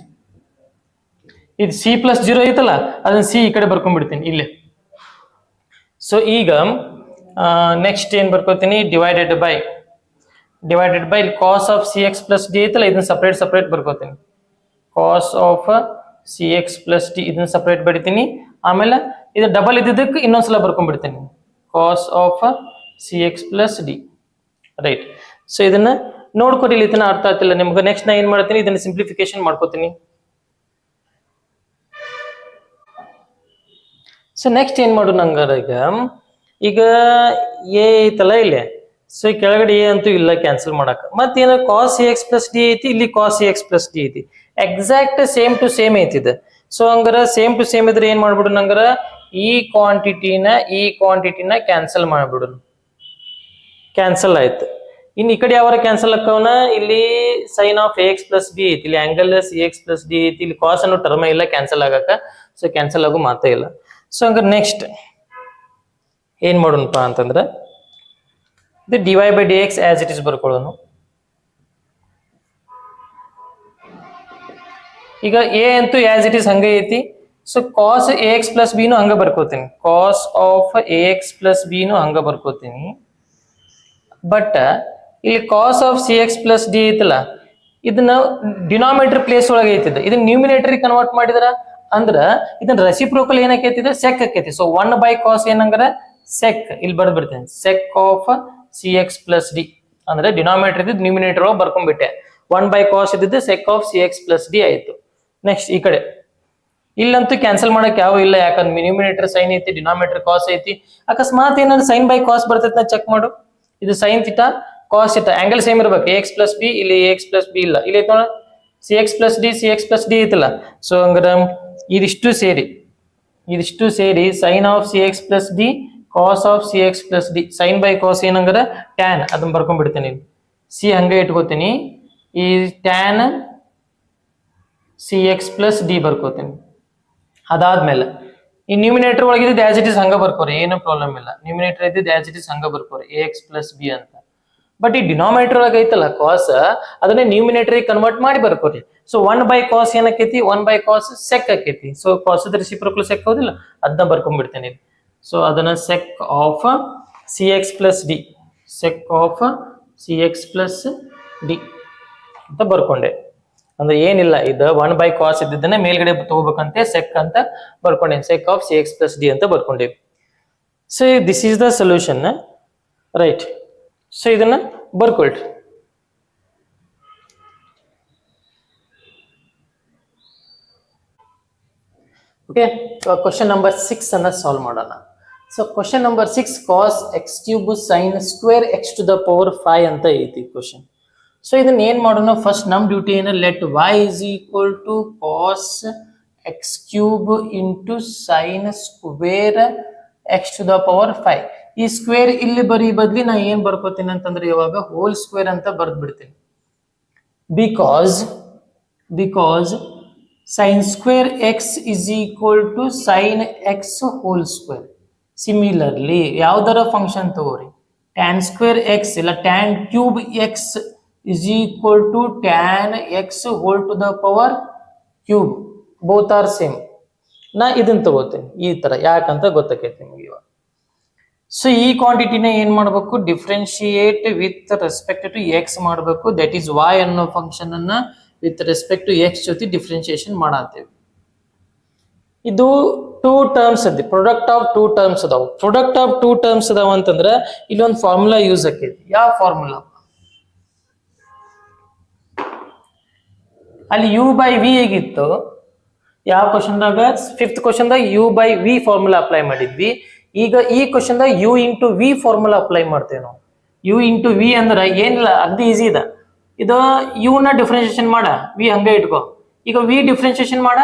ಇದು ಸಿ ಪ್ಲಸ್ 0 ಐತಲ್ಲ, ಅದನ್ನ ಸಿ ಈ ಕಡೆ ಬರ್ಕೊಂಡ್ಬಿಡ್ತೀನಿ ಇಲ್ಲಿ. ಸೊ ಈಗ ನೆಕ್ಸ್ಟ್ ಏನ್ ಬರ್ಕೋತೀನಿ, divided by cos of c x plus d ಐತಲ್ಲ, ಇದನ್ನ ಸಪ್ರೇಟ್ ಸಪ್ರೇಟ್ ಬರ್ಕೋತೀನಿ. Cos of c x plus d ಇದನ್ನ ಸಪ್ರೇಟ್ ಬಡಿತೀನಿ. ಆಮೇಲೆ ಇದು ಡಬಲ್ ಇದ್ದಕ್ಕೆ ಇನ್ನೊಂದ್ಸಲ ಬರ್ಕೊಂಡ್ಬಿಡ್ತೀನಿ, cos of c x plus d right. So ಇದನ್ನ ನೋಡ್ಕೊಡಿ, ಇಲ್ಲಿ ಇದನ್ನ ಅರ್ಥ ಆಗ್ತಿಲ್ಲ ನಿಮ್ಗೆ. ನೆಕ್ಸ್ಟ್ ನಾ ಏನ್ ಮಾಡ್ತೀನಿ, ಇದನ್ನ ಸಿಂಪ್ಲಿಫಿಕೇಶನ್ ಮಾಡ್ಕೋತೀನಿ. ಸೊ ನೆಕ್ಸ್ಟ್ ಏನ್ ಮಾಡು ನಂಗಾರ, ಈಗ ಎ ಐತಲ್ಲ ಇಲ್ಲಿ, ಸೊ ಕೆಳಗಡೆ ಎ ಅಂತೂ ಇಲ್ಲ ಕ್ಯಾನ್ಸಲ್ ಮಾಡಕ್. ಮತ್ತೇನ cos a x plus d ಐತಿ, ಇಲ್ಲಿ cos a x plus d ಐತಿ, ಎಕ್ಸಾಕ್ಟ್ ಸೇಮ್ ಟು ಸೇಮ್ ಐತಿದೆ. ಸೊ ಹಂಗಾರ ಸೇಮ್ ಟು ಸೇಮ್ ಇದ್ರೆ ಏನ್ ಮಾಡ್ಬಿಡು ನಂಗಾರ, ಈ ಕ್ವಾಂಟಿಟಿನ ಕ್ಯಾನ್ಸಲ್ ಮಾಡ್ಬಿಡು. ಕ್ಯಾನ್ಸಲ್ ಆಯ್ತು. ಇನ್ ಈ ಕಡೆ ಯಾವಾರ ಕ್ಯಾನ್ಸಲ್ ಆಕ್ಕವನ, ಇಲ್ಲಿ sine of a x plus b ಐತಿ, ಇಲ್ಲಿ angle c x plus d ಐತಿ, ಇಲ್ಲಿ ಕಾಸ್ ಅನ್ನೋ ಟರ್ಮ ಇಲ್ಲ ಕ್ಯಾನ್ಸಲ್ ಆಗಕ್ಕ. ಸೊ ಕ್ಯಾನ್ಸಲ್ ಆಗೋ ಮಾತೇ ಇಲ್ಲ. ಸೊ ಹಂಗಾರೆ ನೆಕ್ಸ್ಟ್ ಏನ್ ಮಾಡೋಣಪ್ಪ ಅಂತಂದ್ರೆ, ಇದು dy by dx as it is ಬರ್ಕೊಳ್ಳೋನು. ಈಗ ಎ ಅಂತೂ ಆಸ್ ಇಟ್ ಇಸ್ ಹಂಗೆ ಐತಿ. So cos a x plus b ನು ಹಂಗ ಬರ್ಕೋತೀನಿ, cos of a x plus b ನು ಹಂಗ ಬರ್ಕೋತೀನಿ. ಬಟ್ ಇಲ್ಲಿ cos of c x plus d ಐತಲ್ಲ, ಇದನ್ನ ಡಿನಾಮಿನೇಟರ್ ಪ್ಲೇಸ್ ಒಳಗೆ ಐತಿದ ಇದನ್ನ ನ್ಯೂಮಿನೇಟರ್ ಕನ್ವರ್ಟ್ ಮಾಡಿದ್ರ ಅಂದ್ರ ಇದನ್ನ ರೆಸಿಪ್ರೋಕಲ್ ಏನಕೈತಿದ ಸೆಕ್ ಆಕೈತಿ. ಸೊ 1/cos ಏನಂದ್ರ ಸೆಕ್, ಇಲ್ಲಿ ಬರ್ದ್ಬಿಡ್ತೇನೆ sec of cx plus d ಅಂದ್ರೆ ಡಿನಾಮಿನೇಟರ್ ಇದ್ದು ನ್ಯೂಮಿನೇಟರ್ ಒಳಗೆ ಬರ್ಕೊಂಡ್ಬಿಟ್ಟೆ. 1/cos ಇದ್ದಿದ್ದು sec of cx plus d ಆಯ್ತು. ನೆಕ್ಸ್ಟ್ ಈ ಕಡೆ ಇಲ್ಲಂತೂ ಕ್ಯಾನ್ಸಲ್ ಮಾಡಕ್ ಯಾವ ಇಲ್ಲ, ಯಾಕಂದ್ರೆ ನ್ಯೂಮಿನೇಟರ್ ಸೈನ್ ಐತಿ, ಡಿನಾಮಿನೇಟರ್ ಕಾಸ್ ಐತಿ. ಅಕಸ್ಮಾತ್ ಏನಾದ್ರು sin ಬೈ ಕಾಸ್ ಬರ್ತೈತೆ ನಾ ಚೆಕ್ ಮಾಡು. ಇದು sin theta cos theta angle same ಇರ್ಬೇಕು. ax ಪ್ಲಸ್ ಬಿ, ಇಲ್ಲಿ ax ಪ್ಲಸ್ ಬಿ ಇಲ್ಲ, ಇಲ್ಲಿ ಐತೋ cx ಪ್ಲಸ್ ಡಿ ಐತಲ್ಲ. ಸೊ ಹಂಗಾರ ಇದಿಷ್ಟು ಸೇರಿ sine of cx plus d cos of cx plus d, sine by cos ಏನಂಗಾರ ಟ್ಯಾನ್, ಅದನ್ನ ಬರ್ಕೊಂಡ್ಬಿಡ್ತೀನಿ. ಸಿ ಹಂಗೆ ಇಟ್ಕೋತೀನಿ, ಈ ಟ್ಯಾನ್ cx ಪ್ಲಸ್ ಡಿ ಬರ್ಕೋತೀನಿ. ಅದಾದ್ಮೇಲೆ ಈ ನ್ಯೂಮಿನೇಟರ್ ಒಳಗಿದ್ದು ಆಸ್ ಇಟ್ ಇಸ್ ಹಂಗ ಬರ್ಕೋರಿ, ಏನು ಪ್ರಾಬ್ಲಮ್ ಇಲ್ಲ. ನ್ಯೂಮಿನೇಟರ್ ಇದ್ದಿದ್ದು ಆಸ್ ಇಟ್ ಇಸ್ ಹಂಗ ಬರ್ಕೋರಿ ax ಪ್ಲಸ್ ಬಿ ಅಂತ. ಬಟ್ ಈ ಡಿನಾಮಿನೇಟರ್ ಒಳಗೆ ಐತಲ್ಲ ಕಾಸ್, ಅದನ್ನ ನ್ಯೂಮಿನೇಟರ್ ಕನ್ವರ್ಟ್ ಮಾಡಿ ಬರ್ಕೋರಿ. ಸೊ 1/cos ಏನಕ್ಕೈತಿ, 1/cos ಸೆಕ್ ಆಕೈತಿ. ಸೊ ಕಾಸ್ ರೆಸಿಪ್ರೋಕಲ್ ಸೆಕ್ ಹೌದಿಲ್ಲ, ಅದನ್ನ ಬರ್ಕೊಂಡ್ಬಿಡ್ತೇನೆ. ಸೊ ಅದನ್ನ sec of cx plus D, sec of cx plus d ಅಂತ ಬರ್ಕೊಂಡೆ. ಅಂದ್ರೆ ಏನಿಲ್ಲ, ಇದು 1/cos ಇದ್ದದನ್ನ ಮೇಲ್ಗಡೆ ತಗೋಬೇಕಂತೆ ಸೆಕ್ ಅಂತ ಬರ್ಕೊಂಡೆ, sec of cx plus d ಅಂತ ಬರ್ಕೊಂಡೇವಿ. So this is the solution, right. So ಇದನ್ನ ಬರ್ಕೊಳ್ರಿ. ಓಕೆ, ಕ್ವಶನ್ ನಂಬರ್ 6 ಅನ್ನ ಸಾಲ್ವ್ ಮಾಡೋಣ. So question number 6 cos x cube sine square x to the power 5 ಅಂತ ಐತಿ ಕ್ವಶನ್. ಸೊ ಇದನ್ನ ಏನ್ ಮಾಡೋಣ, ಫಸ್ಟ್ ನಮ್ ಡ್ಯೂಟಿ ಏನ, let y is equal to cos x cube into sine square x to the power 5. ಈ ಸ್ಕ್ವೇರ್ ಇಲ್ಲಿ ಬರೀ ಬದ್ಲಿ ನಾ ಏನ್ ಬರ್ಕೋತೀನಿ ಅಂತಂದ್ರೆ ಇವಾಗ ಹೋಲ್ ಸ್ಕ್ವೇರ್ ಅಂತ ಬರ್ದ್ ಬಿಡ್ತೀನಿ. Because sine square x is equal to sine x whole square. Similarly ಯಾವ್ದಾರ ಫಂಕ್ಷನ್ ತಗೋರಿ, ಟ್ಯಾನ್ ಸ್ಕ್ವೇರ್ ಎಕ್ಸ್ ಇಲ್ಲ tan cube x is equal to tan x whole to the power cube, both are same. ನಾ ಇದನ್ನ ತಗೋತೀನಿ ಈ ತರ, ಯಾಕಂತ ಗೊತ್ತಾಕೈತಿ ನಿಮಗೆ ಇವಾಗ. ಸೊ ಈ ಕ್ವಾಂಟಿಟಿನ ಏನ್ ಮಾಡ್ಬೇಕು, differentiate with respect to x ಮಾಡಬೇಕು. ದಟ್ ಈಸ್ y ಅನ್ನೋ ಫಂಕ್ಷನ್ ಅನ್ನ ವಿತ್ ರೆಸ್ಪೆಕ್ಟ್ ಟು ಎಕ್ಸ್ ಜೊತೆ ಡಿಫ್ರೆನ್ಶಿಯೇಷನ್ ಮಾಡತ್ತೇವೆ. ಇದು 2 ಟರ್ಮ್ಸ್ ಅದ, ಪ್ರಾಡಕ್ಟ್ ಆಫ್ 2 ಟರ್ಮ್ಸ್ ಅದಾವ. ಪ್ರಾಡಕ್ಟ್ ಆಫ್ 2 ಟರ್ಮ್ಸ್ ಅದಾವ ಅಂತಂದ್ರ ಇಲ್ಲೊಂದು ಫಾರ್ಮುಲಾ ಯೂಸ್ ಆಕೈತಿ. ಯಾವ ಫಾರ್ಮುಲಾ, ಅಲ್ಲಿ u ಬೈ ವಿ ಹೇಗಿತ್ತು, ಯಾವ ಕ್ವಶನ್ದಾಗ 5th ಕ್ವಶನ್ದಾಗ u by v formula apply ಮಾಡಿದ್ವಿ. ಈಗ ಈ ಕ್ವಶನ್ದಾಗ u into v formula apply ಮಾಡ್ತೇವೆ ನಾವು. u ಇಂಟು ವಿ ಅಂದ್ರೆ ಏನಿಲ್ಲ, ಅಗ್ದಿ ಈಸಿ ಇದೆ. ಇದು u ನ ಡಿಫ್ರೆನ್ಶಿಯೇಷನ್ ಮಾಡ, ವಿ ಹಂಗೆ ಇಟ್ಕೋ. ಈಗ ವಿ ಡಿಫ್ರೆನ್ಶಿಯೇಷನ್ ಮಾಡ,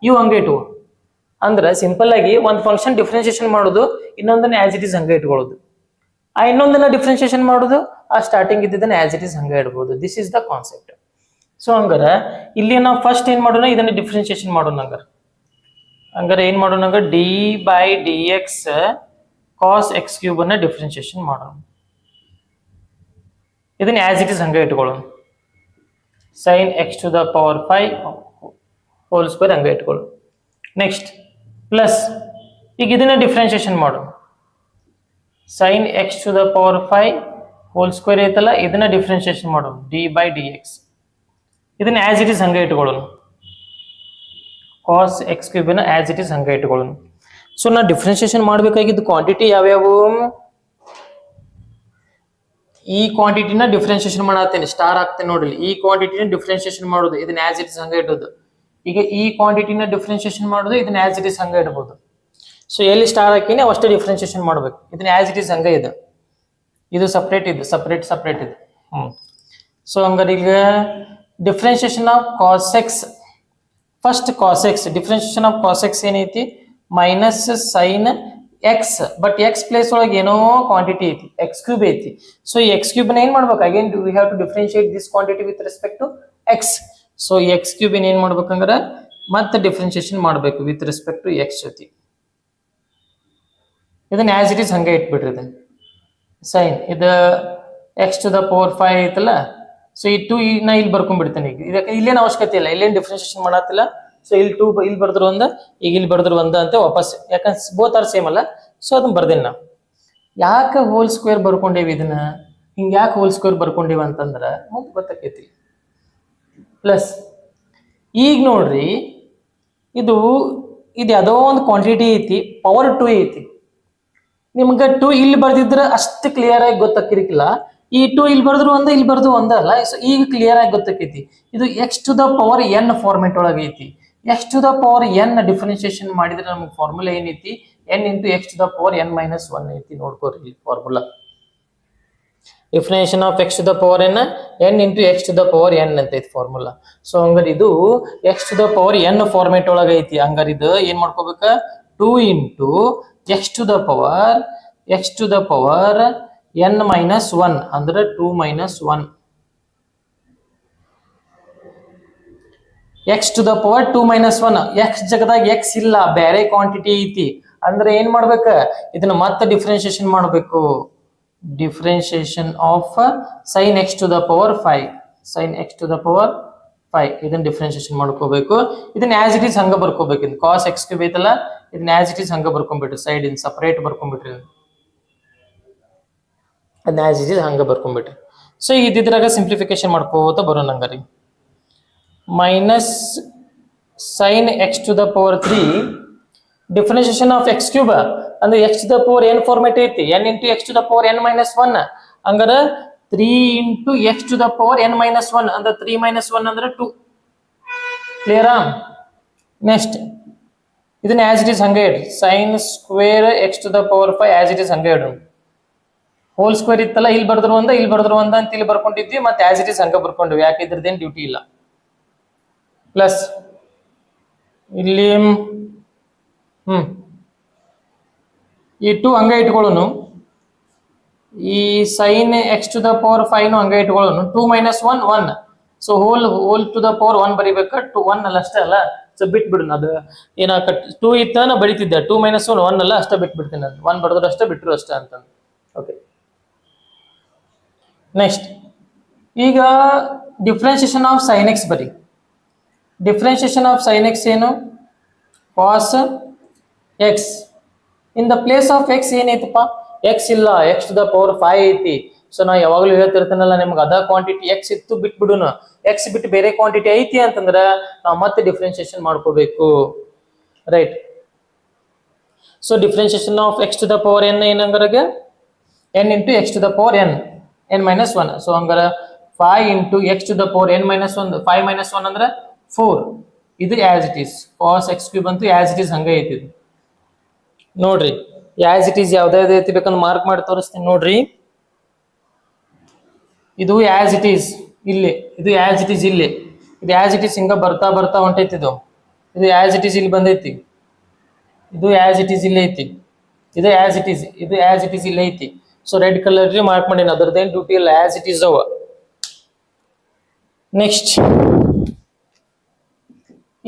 u ಹಂಗೆ ಇಟ್ಕೋ. ಅಂದ್ರೆ ಸಿಂಪಲ್ ಆಗಿ ಒಂದು ಫಂಕ್ಷನ್ ಡಿಫ್ರೆನ್ಶಿಯೇಷನ್ ಮಾಡೋದು, ಇನ್ನೊಂದನ್ನ ಆಸ್ ಇಟ್ ಇಸ್ ಹಂಗೆ ಇಟ್ಕೊಳ್ಳೋದು. ಆ ಇನ್ನೊಂದನ್ನ ಡಿಫ್ರೆನ್ಶಿಯೇಷನ್ ಮಾಡೋದು, ಆ ಸ್ಟಾರ್ಟಿಂಗ್ ಇದ್ದಿದ್ದನ್ನ ಆಸ್ ಇಟ್ ಇಸ್ ಹಂಗೆ ಇಡ್ಬೋದು. This is the concept. So ಹಂಗಾರ ಇಲ್ಲಿ ನಾವು ಫಸ್ಟ್ ಏನ್ ಮಾಡೋಣ, ಇದನ್ನ ಡಿಫ್ರೆನ್ಶಿಯೇಷನ್ ಮಾಡೋಣ. ಹಂಗಾರ ಏನ್ ಮಾಡೋಣ, d by d x cos x cube ಅನ್ನ ಡಿಫ್ರೆನ್ಶಿಯೇಷನ್ ಮಾಡೋಣ. ಇದನ್ನ ಆಸ್ ಇಟ್ ಇಸ್ ಹಂಗೆ ಇಟ್ಕೊಳ್ಳೋಣ. Sine x to the power 5 whole square ಹಂಗೆ ಇಟ್ಕೊಳ್ಳೋಣ. ನೆಕ್ಸ್ಟ್ ಪ್ಲಸ್, ಈಗ ಇದನ್ನ ಡಿಫ್ರೆನ್ಶಿಯೇಷನ್ ಮಾಡೋಣ. Sine x to the power 5 whole square ಐತಲ್ಲ, ಇದನ್ನ ಡಿಫ್ರೆನ್ಶಿಯೇಷನ್ ಮಾಡೋಣ. ಡಿ ಬೈ ಡಿ ಎಕ್ಸ್ ಇದನ್ನ ಆಸ್ ಇಟ್ ಇಸ್ ಹಂಗೆ ಇಟ್ಕೊಳ್ಳೋಣ. ಕಾಸ್ ಎಕ್ಸ್ ಕ್ಯೂಬ್ ಅನ್ನ ಆಸ್ ಇಟ್ ಇಸ್ ಹಂಗೆ ಇಟ್ಕೊಳ್ಳೋಣ. ಸೊ ನಾ ಡಿಫ್ರೆನ್ಶಿಯೇಷನ್ ಮಾಡಬೇಕಾಗಿದ್ದು ಕ್ವಾಂಟಿಟಿ ಯಾವ್ಯಾವು, ಈ ಕ್ವಾಂಟಿಟಿನ ಡಿಫ್ರೆನ್ಶಿಯೇಷನ್ ಮಾಡತ್ತೇನೆ, ಸ್ಟಾರ್ ಆಗ್ತೇನೆ ನೋಡ್ರಿ. ಈ ಕ್ವಾಂಟಿಟಿನ ಡಿಫ್ರೆನ್ಶಿಯೇಷನ್ ಮಾಡೋದು, ಇದನ್ನ ಆಸ್ ಇಟ್ ಇಸ್ ಹಂಗೆ ಇಡೋದು. ಈಗ ಈ ಕ್ವಾಂಟಿಟಿನ ಡಿಫ್ರೆನ್ಶಿಯೇಷನ್ ಮಾಡೋದು, ಇದನ್ನ ಆಸ್ ಇಟ್ ಇಸ್ ಹಂಗೆ ಇಡಬಹುದು. ಸೊ ಎಲ್ಲಿ ಸ್ಟಾರ್ ಹಾಕಿನಿ ಅವಷ್ಟೇ ಡಿಫ್ರೆನ್ಶಿಯೇಷನ್ ಮಾಡ್ಬೇಕು. ಇದನ್ನ ಆಸ್ ಇಟ್ ಇಸ್ ಹಂಗೆ ಇದೆ, ಇದು ಸಪ್ರೇಟ್ ಇದೆ, ಸಪ್ರೇಟ್ ಇದೆ. ಸೊ ಹಂಗಾರೆ ಈಗ differentiation of cos x, first cos x differentiation of cos x ಏನೈತಿ, minus sine x. But x place ಒಳಗೆ ಏನೋ ಕ್ವಾಂಟಿಟಿ ಐತಿ, ಎಕ್ಸ್ ಕ್ಯೂಬ್ ಐತಿ. ಸೊ ಈ ಎಕ್ಸ್ ಕ್ಯೂಬ್ ಏನ್ ಮಾಡ್ಬೇಕು, again we have to differentiate this quantity with respect to x. So x cube ಏನ್ ಮಾಡ್ಬೇಕಂದ್ರೆ ಮತ್ತೆ ಡಿಫ್ರೆನ್ಶಿಯೇಷನ್ ಮಾಡಬೇಕು ವಿತ್ ರೆಸ್ಪೆಕ್ಟ್ ಟು ಎಕ್ಸ್ ಜೊತೆ. ಇದನ್ನ ಆಸ್ ಇಟ್ ಇಸ್ ಹಂಗೆ ಇಟ್ಬಿಟ್ರಿ. ಇದನ್ನ ಸೈನ್ ಇದು ಎಕ್ಸ್ ಟು ದ ಪವರ್ 5 ಐತಲ್ಲ, ಸೊ ಈ 2 ನಾ ಇಲ್ಲಿ ಬರ್ಕೊಂಡ್ಬಿಡ್ತೇನೆ. ಈಗ ಇದಕ್ಕೆ ಇಲ್ಲೇನು ಅವಶ್ಯಕತೆ ಇಲ್ಲ, ಇಲ್ಲೇನು ಡಿಫ್ರೆನ್ಶಿಯೇಷನ್ ಮಾಡತ್ತಿಲ್ಲ. ಸೊ ಇಲ್ಲಿ 2 ಇಲ್ಲಿ ಬರ್ದ್ರು ಒಂದ, ಈಗ ಇಲ್ಲಿ ಬರ್ದ್ರು ಒಂದ ಅಂತ ವಾಪಸ್, ಯಾಕಂದ್ರೆ ಬೋತ್ ಆರ್ ಸೇಮ್ ಅಲ್ಲ. ಸೊ ಅದನ್ನ ಬರ್ದೇನೆ ನಾವು. ಯಾಕೆ ಹೋಲ್ ಸ್ಕ್ವೇರ್ ಬರ್ಕೊಂಡೇವಿ, ಇದನ್ನ ಹಿಂಗೆ ಯಾಕೆ ಹೋಲ್ ಸ್ಕ್ವೇರ್ ಬರ್ಕೊಂಡೇವಿ ಅಂತಂದ್ರೆ ಮುಂದೆ ಗೊತ್ತಾಕೈತಿ. ಪ್ಲಸ್ ಈಗ ನೋಡ್ರಿ ಇದು ಯಾವುದೋ ಒಂದು ಕ್ವಾಂಟಿಟಿ ಐತಿ, ಪವರ್ 2 ಐತಿ. ನಿಮ್ಗೆ 2 ಇಲ್ಲಿ ಬರ್ದಿದ್ರೆ ಅಷ್ಟು ಕ್ಲಿಯರ್ ಆಗಿ ಗೊತ್ತಾಕಿರ್ಕಿಲ್ಲ. ಈ 2 ಇಲ್ಲಿ ಬರ್ದ್ರು ಒಂದ, ಇಲ್ಲಿ ಬರ್ದು ಒಂದಲ್ಲ. ಸೊ ಈಗ ಕ್ಲಿಯರ್ ಆಗಿ ಗೊತ್ತಾಕೈತಿ. ಇದು x to the power n format ಒಳಗೆ ಐತಿ. x to the power n differentiation ಮಾಡಿದ್ರೆ ನಮ್ಗೆ ಫಾರ್ಮುಲಾ ಏನೈತಿ, n into x to the power n minus 1 ಐತಿ. ನೋಡ್ಕೋರಿ ಇಲ್ಲಿ formula, differentiation of x to the power n into x to the power n ಅಂತ ಐತಿ ಫಾರ್ಮುಲಾ. ಸೊ ಹಂಗಾರೆ ಇದು x to the power n format ಒಳಗೆ ಐತಿ. ಹಂಗಾರೆ ಇದು ಏನ್ ಮಾಡ್ಕೋಬೇಕ, 2 into x to the power n minus 1 ಅಂದ್ರೆ 2 minus 1. x to the power 2 minus 1. x ಜಗದಾಗ x ಇಲ್ಲ, ಬೇರೆ ಕ್ವಾಂಟಿಟಿ ಐತಿ. ಅಂದ್ರೆ ಏನ್ ಮಾಡ್ಬೇಕ, ಇದನ್ನ ಮತ್ತೆ ಡಿಫರೆನ್ಸಿಯೇಷನ್ ಮಾಡಬೇಕು. Differentiation of sin x to the power 5, sin x to the power 5 ಇದನ್ನ ಡಿಫರೆನ್ಸಿಯೇಷನ್ ಮಾಡ್ಕೋಬೇಕು. ಇದನ್ನ ಆಸ್ ಇಟ್ ಈಸ್ ಹಂಗ ಬರ್ಕೋಬೇಕು. ಇದು cos x ಕ್ಯೂಬ್ ಐತಲ್ಲ, ಇದನ್ನ ಆಸ್ ಇಟ್ ಈಸ್ ಹಂಗ ಬರ್ಕೊಂಡ್ಬಿಟ್ರಿ, ಸೈಡ್ ಇನ್ ಸಪರೇಟ್ ಬರ್ಕೊಂಡ್ಬಿಟ್ರಿ, ಅದನ್ನ ಆಸ್ ಇಟ್ ಈಸ್ ಹಂಗ ಬರ್ಕೊಂಡ್ಬಿಟ್ರಿ. ಸೊ ಇದ್ರಾಗ ಸಿಂಪ್ಲಿಫಿಕೇಶನ್ ಮಾಡ್ಕೋತ ಬರೋಣ. ಹಂಗಾರಿ minus sin x to the power 3 differentiation of x cube ಅಂದ್ರೆ x to the power n format ಐತಿ, n into x to the power n minus 1. ಹಂಗಾರ 3 into x to the power n minus 1 ಅಂದ್ರೆ 3 ಮೈನಸ್ 1 ಅಂದ್ರೆ 2. ಕ್ಲಿಯರಾ? ನೆಕ್ಸ್ಟ್ ಇದನ್ನ ಆಸ್ ಇಟ್ ಈಸ್ ಹಂಗೆ ಇಡ್ರಿ, sin square x to the power 5 as it is ಹಂಗೆ ಇಡ್ರಿ. ಹೋಲ್ ಸ್ಕ್ವೇರ್ ಇತ್ತಲ್ಲ, ಇಲ್ಲಿ ಬರ್ದ್ರು ಒಂದ, ಇಲ್ಲಿ ಬರ್ದ್ರು ಒಂದ ಅಂತ ಇಲ್ಲಿ ಬರ್ಕೊಂಡಿದ್ವಿ, ಮತ್ತೆ ಆಸ್ ಇಟ್ ಈಸ್ ಹಂಗ ಬರ್ಕೊಂಡ್ವಿ, ಯಾಕೆ ಇದ್ರದ್ದೇನು ಡ್ಯೂಟಿ ಇಲ್ಲ. ಪ್ಲಸ್ ಇಲ್ಲಿ ಈ 2 ಹಂಗ ಇಟ್ಕೊಳ್ಳೋನು, ಈ sin x to the power 5 ಹಂಗ ಇಟ್ಕೊಳ್ಳೋನು. 2 minus 1 1. So whole to the power 1 ಬರಿಬೇಕ, 2 1 ಅಲ್ಲ ಅಷ್ಟೇ ಅಲ್ಲ. ಸೊ ಬಿಟ್ಬಿಡು, ಅದು ಏನಾಕ 2 ಇತ್ತ ನಾ ಬರಿತಿದ್ದೆ, 2 ಮೈನಸ್ 1 1 ಅಲ್ಲ, ಅಷ್ಟೇ ಬಿಟ್ಬಿಡ್ತೀನಿ ನಾನು. 1 ಬರೆದ್ರು ಅಷ್ಟೇ, ಬಿಟ್ಟರು ಅಷ್ಟೇ ಅಂತ. ಓಕೆ, ನೆಕ್ಸ್ಟ್ ಈಗ ಡಿಫರೆನ್ಸಿಯೇಷನ್ ಆಫ್ sin x ಬರಿ. ಡಿಫರೆನ್ಸಿಯೇಷನ್ ಆಫ್ sin x ಏನು, cos x. In the place of x ಏನೈತಪ್ಪ, x ಇಲ್ಲ, x ಟು ದ ಪವರ್ 5 ಐತಿ. ಸೊ ನಾ ಯಾವಾಗಲೂ ಹೇಳ್ತಿರ್ತೀನಲ್ಲ ನಿಮ್ಗೆ, ಅದ ಕ್ವಾಂಟಿಟಿ x ಇತ್ತು ಬಿಟ್ಬಿಡುನು, x ಬಿಟ್ಟು ಬೇರೆ ಕ್ವಾಂಟಿಟಿ ಐತಿ ಅಂತಂದ್ರ ನಾವು ಮತ್ತೆ ಡಿಫರೆನ್ಸಿಯೇಷನ್ ಮಾಡ್ಕೋಬೇಕು, right. So differentiation of x to the power n ಏನಂಗಾರಾಗ n into x to the power n minus 1. So ಹಂಗಾರ 5 into x to the power n minus 1, 5 minus 1 ಅಂದ್ರೆ 4. ಇದು as it is cos x cube ಅಂತೂ ಆಸ್ ಇಟ್ ಈಸ್ ಹಂಗ ಐತಿ. ನೋಡ್ರಿ ಆಸ್ ಇಟ್ ಈಸ್ ಯಾವ್ದಾವ್ದು ಐತಿ ಬೇಕಂದ್ರೆ ಮಾರ್ಕ್ ಮಾಡಿ ತೋರಿಸ್ತೀನಿ ನೋಡ್ರಿ. ಇದು ಆಸ್ ಇಟ್ ಈಸ್ ಇಲ್ಲಿ, ಇದು ಆಸ್ ಇಟ್ ಈಸ್ ಇಲ್ಲಿ, ಇದು ಆಸ್ ಇಟ್ ಈಸ್ ಹಿಂಗ ಬರ್ತಾ ಬರ್ತಾ ಹೊಂಟೈತಿ. ಇದು ಆಸ್ ಇಟ್ ಈಸ್ ಇಲ್ಲಿ ಬಂದೈತಿ, ಇದು ಆಸ್ ಇಟ್ ಈಸ್ ಇಲ್ಲಿ ಐತಿ, ಇದು ಆಸ್ ಇಟ್ ಈಸ್, ಇದು ಆಸ್ ಇಟ್ ಈಸ್ ಇಲ್ಲಿ ಐತಿ. ಸೊ ರೆಡ್ ಕಲರ್ ಮಾರ್ಕ್ ಮಾಡೀನಿ, ಅದರದ್ದೇನು ಡ್ಯೂಟಿ ಇಲ್ಲ, ಆಸ್ ಇಟ್ ಈಸ್ ಅವ. ನೆಕ್ಸ್ಟ್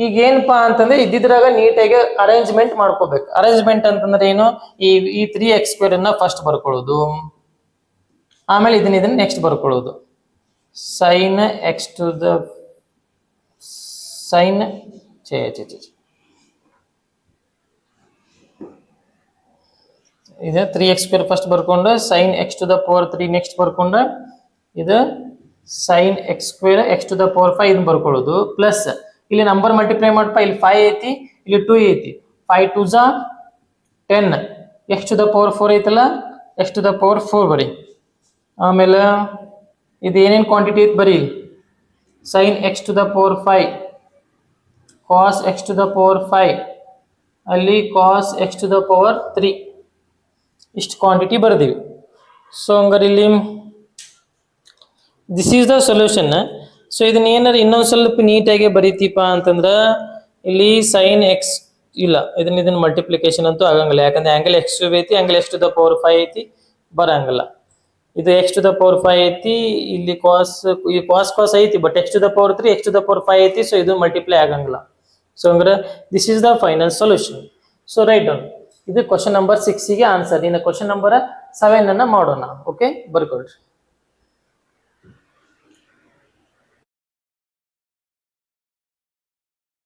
ಈಗ ಏನಪ್ಪಾ ಅಂತಂದ್ರೆ ಇದ್ದಿದ್ರಾಗ ನೀಟಾಗಿ ಅರೇಂಜ್ಮೆಂಟ್ ಮಾಡ್ಕೋಬೇಕು. ಅರೇಂಜ್ಮೆಂಟ್ ಅಂತಂದ್ರೆ ಏನು, ಈ 3x² ಅನ್ನ ಫಸ್ಟ್ ಬರ್ಕೊಳ್ಳೋದು, ಆಮೇಲೆ ಇದನ್ನ ನೆಕ್ಸ್ಟ್ ಬರ್ಕೊಳ್ಳೋದು. sin x to the sin ಇದು 3x² ಫಸ್ಟ್ ಬರ್ಕೊಂಡು sin x to the power 3 next ಬರ್ಕೊಂಡು ಇದು sin x² x to the power 5 ಇದನ್ನ ಬರ್ಕೊಳ್ಳೋದು. ಪ್ಲಸ್ ಇಲ್ಲಿ ನಂಬರ್ ಮಲ್ಟಿಪ್ಲೈ ಮಾಡಪ್ಪ, ಇಲ್ಲಿ 5 ಐತಿ, ಇಲ್ಲಿ 2 ಐತಿ. 5 2 ಜಾ 10, x ಟು ದ ಪವರ್ 4 ಐತಲ್ಲ, x ಟು ದ ಪವರ್ 4 ಬರಿ. ಆಮೇಲೆ ಇದು ಏನೇನು ಕ್ವಾಂಟಿಟಿ ಐತಿ ಬರಿ, sin x to the power 5, cos x to the power 5, ಅಲ್ಲಿ cos x to the power 3, ಇಷ್ಟು ಕ್ವಾಂಟಿಟಿ ಬರ್ದೀವಿ. ಸೊ ಹಂಗಾರೆ ಇಲ್ಲಿ this is the solution. So ಇದನ್ನ ಏನಾರು ಇನ್ನೊಂದು ಸ್ವಲ್ಪ ನೀಟಾಗಿ ಬರೀತೀಪ ಅಂತಂದ್ರೆ ಇಲ್ಲಿ sin x ಇಲ್ಲ, ಇದನ್ನ ಮಲ್ಟಿಪ್ಲಿಕೇಶನ್ ಅಂತೂ ಆಗಂಗಿಲ್ಲ, ಯಾಕಂದ್ರೆ ಆಂಗಲ್ x ಕ್ಯೂಬ್ ಐತಿ, angle x to the power 5 ಐತಿ, ಬರಂಗಿಲ್ಲ. ಇದು x ಟು ದ ಪವರ್ 5 ಐತಿ, ಇಲ್ಲಿ cos ಐತಿ, but x to the power 3 x to the power 5 ಐತಿ. ಸೊ ಇದು ಮಲ್ಟಿಪ್ಲೈ ಆಗಂಗಿಲ್ಲ. ಸೊ ಹಂಗಾರೆ this is the final solution. So right down. ಇದು ಕ್ವಶನ್ ನಂಬರ್ 6 ಗೆ ಆನ್ಸರ್. ಇನ್ನು ಕ್ವಶನ್ ನಂಬರ್ 7 ಅನ್ನ ಮಾಡೋಣ. ಓಕೆ, ಬರ್ಕೊಳ್ರಿ.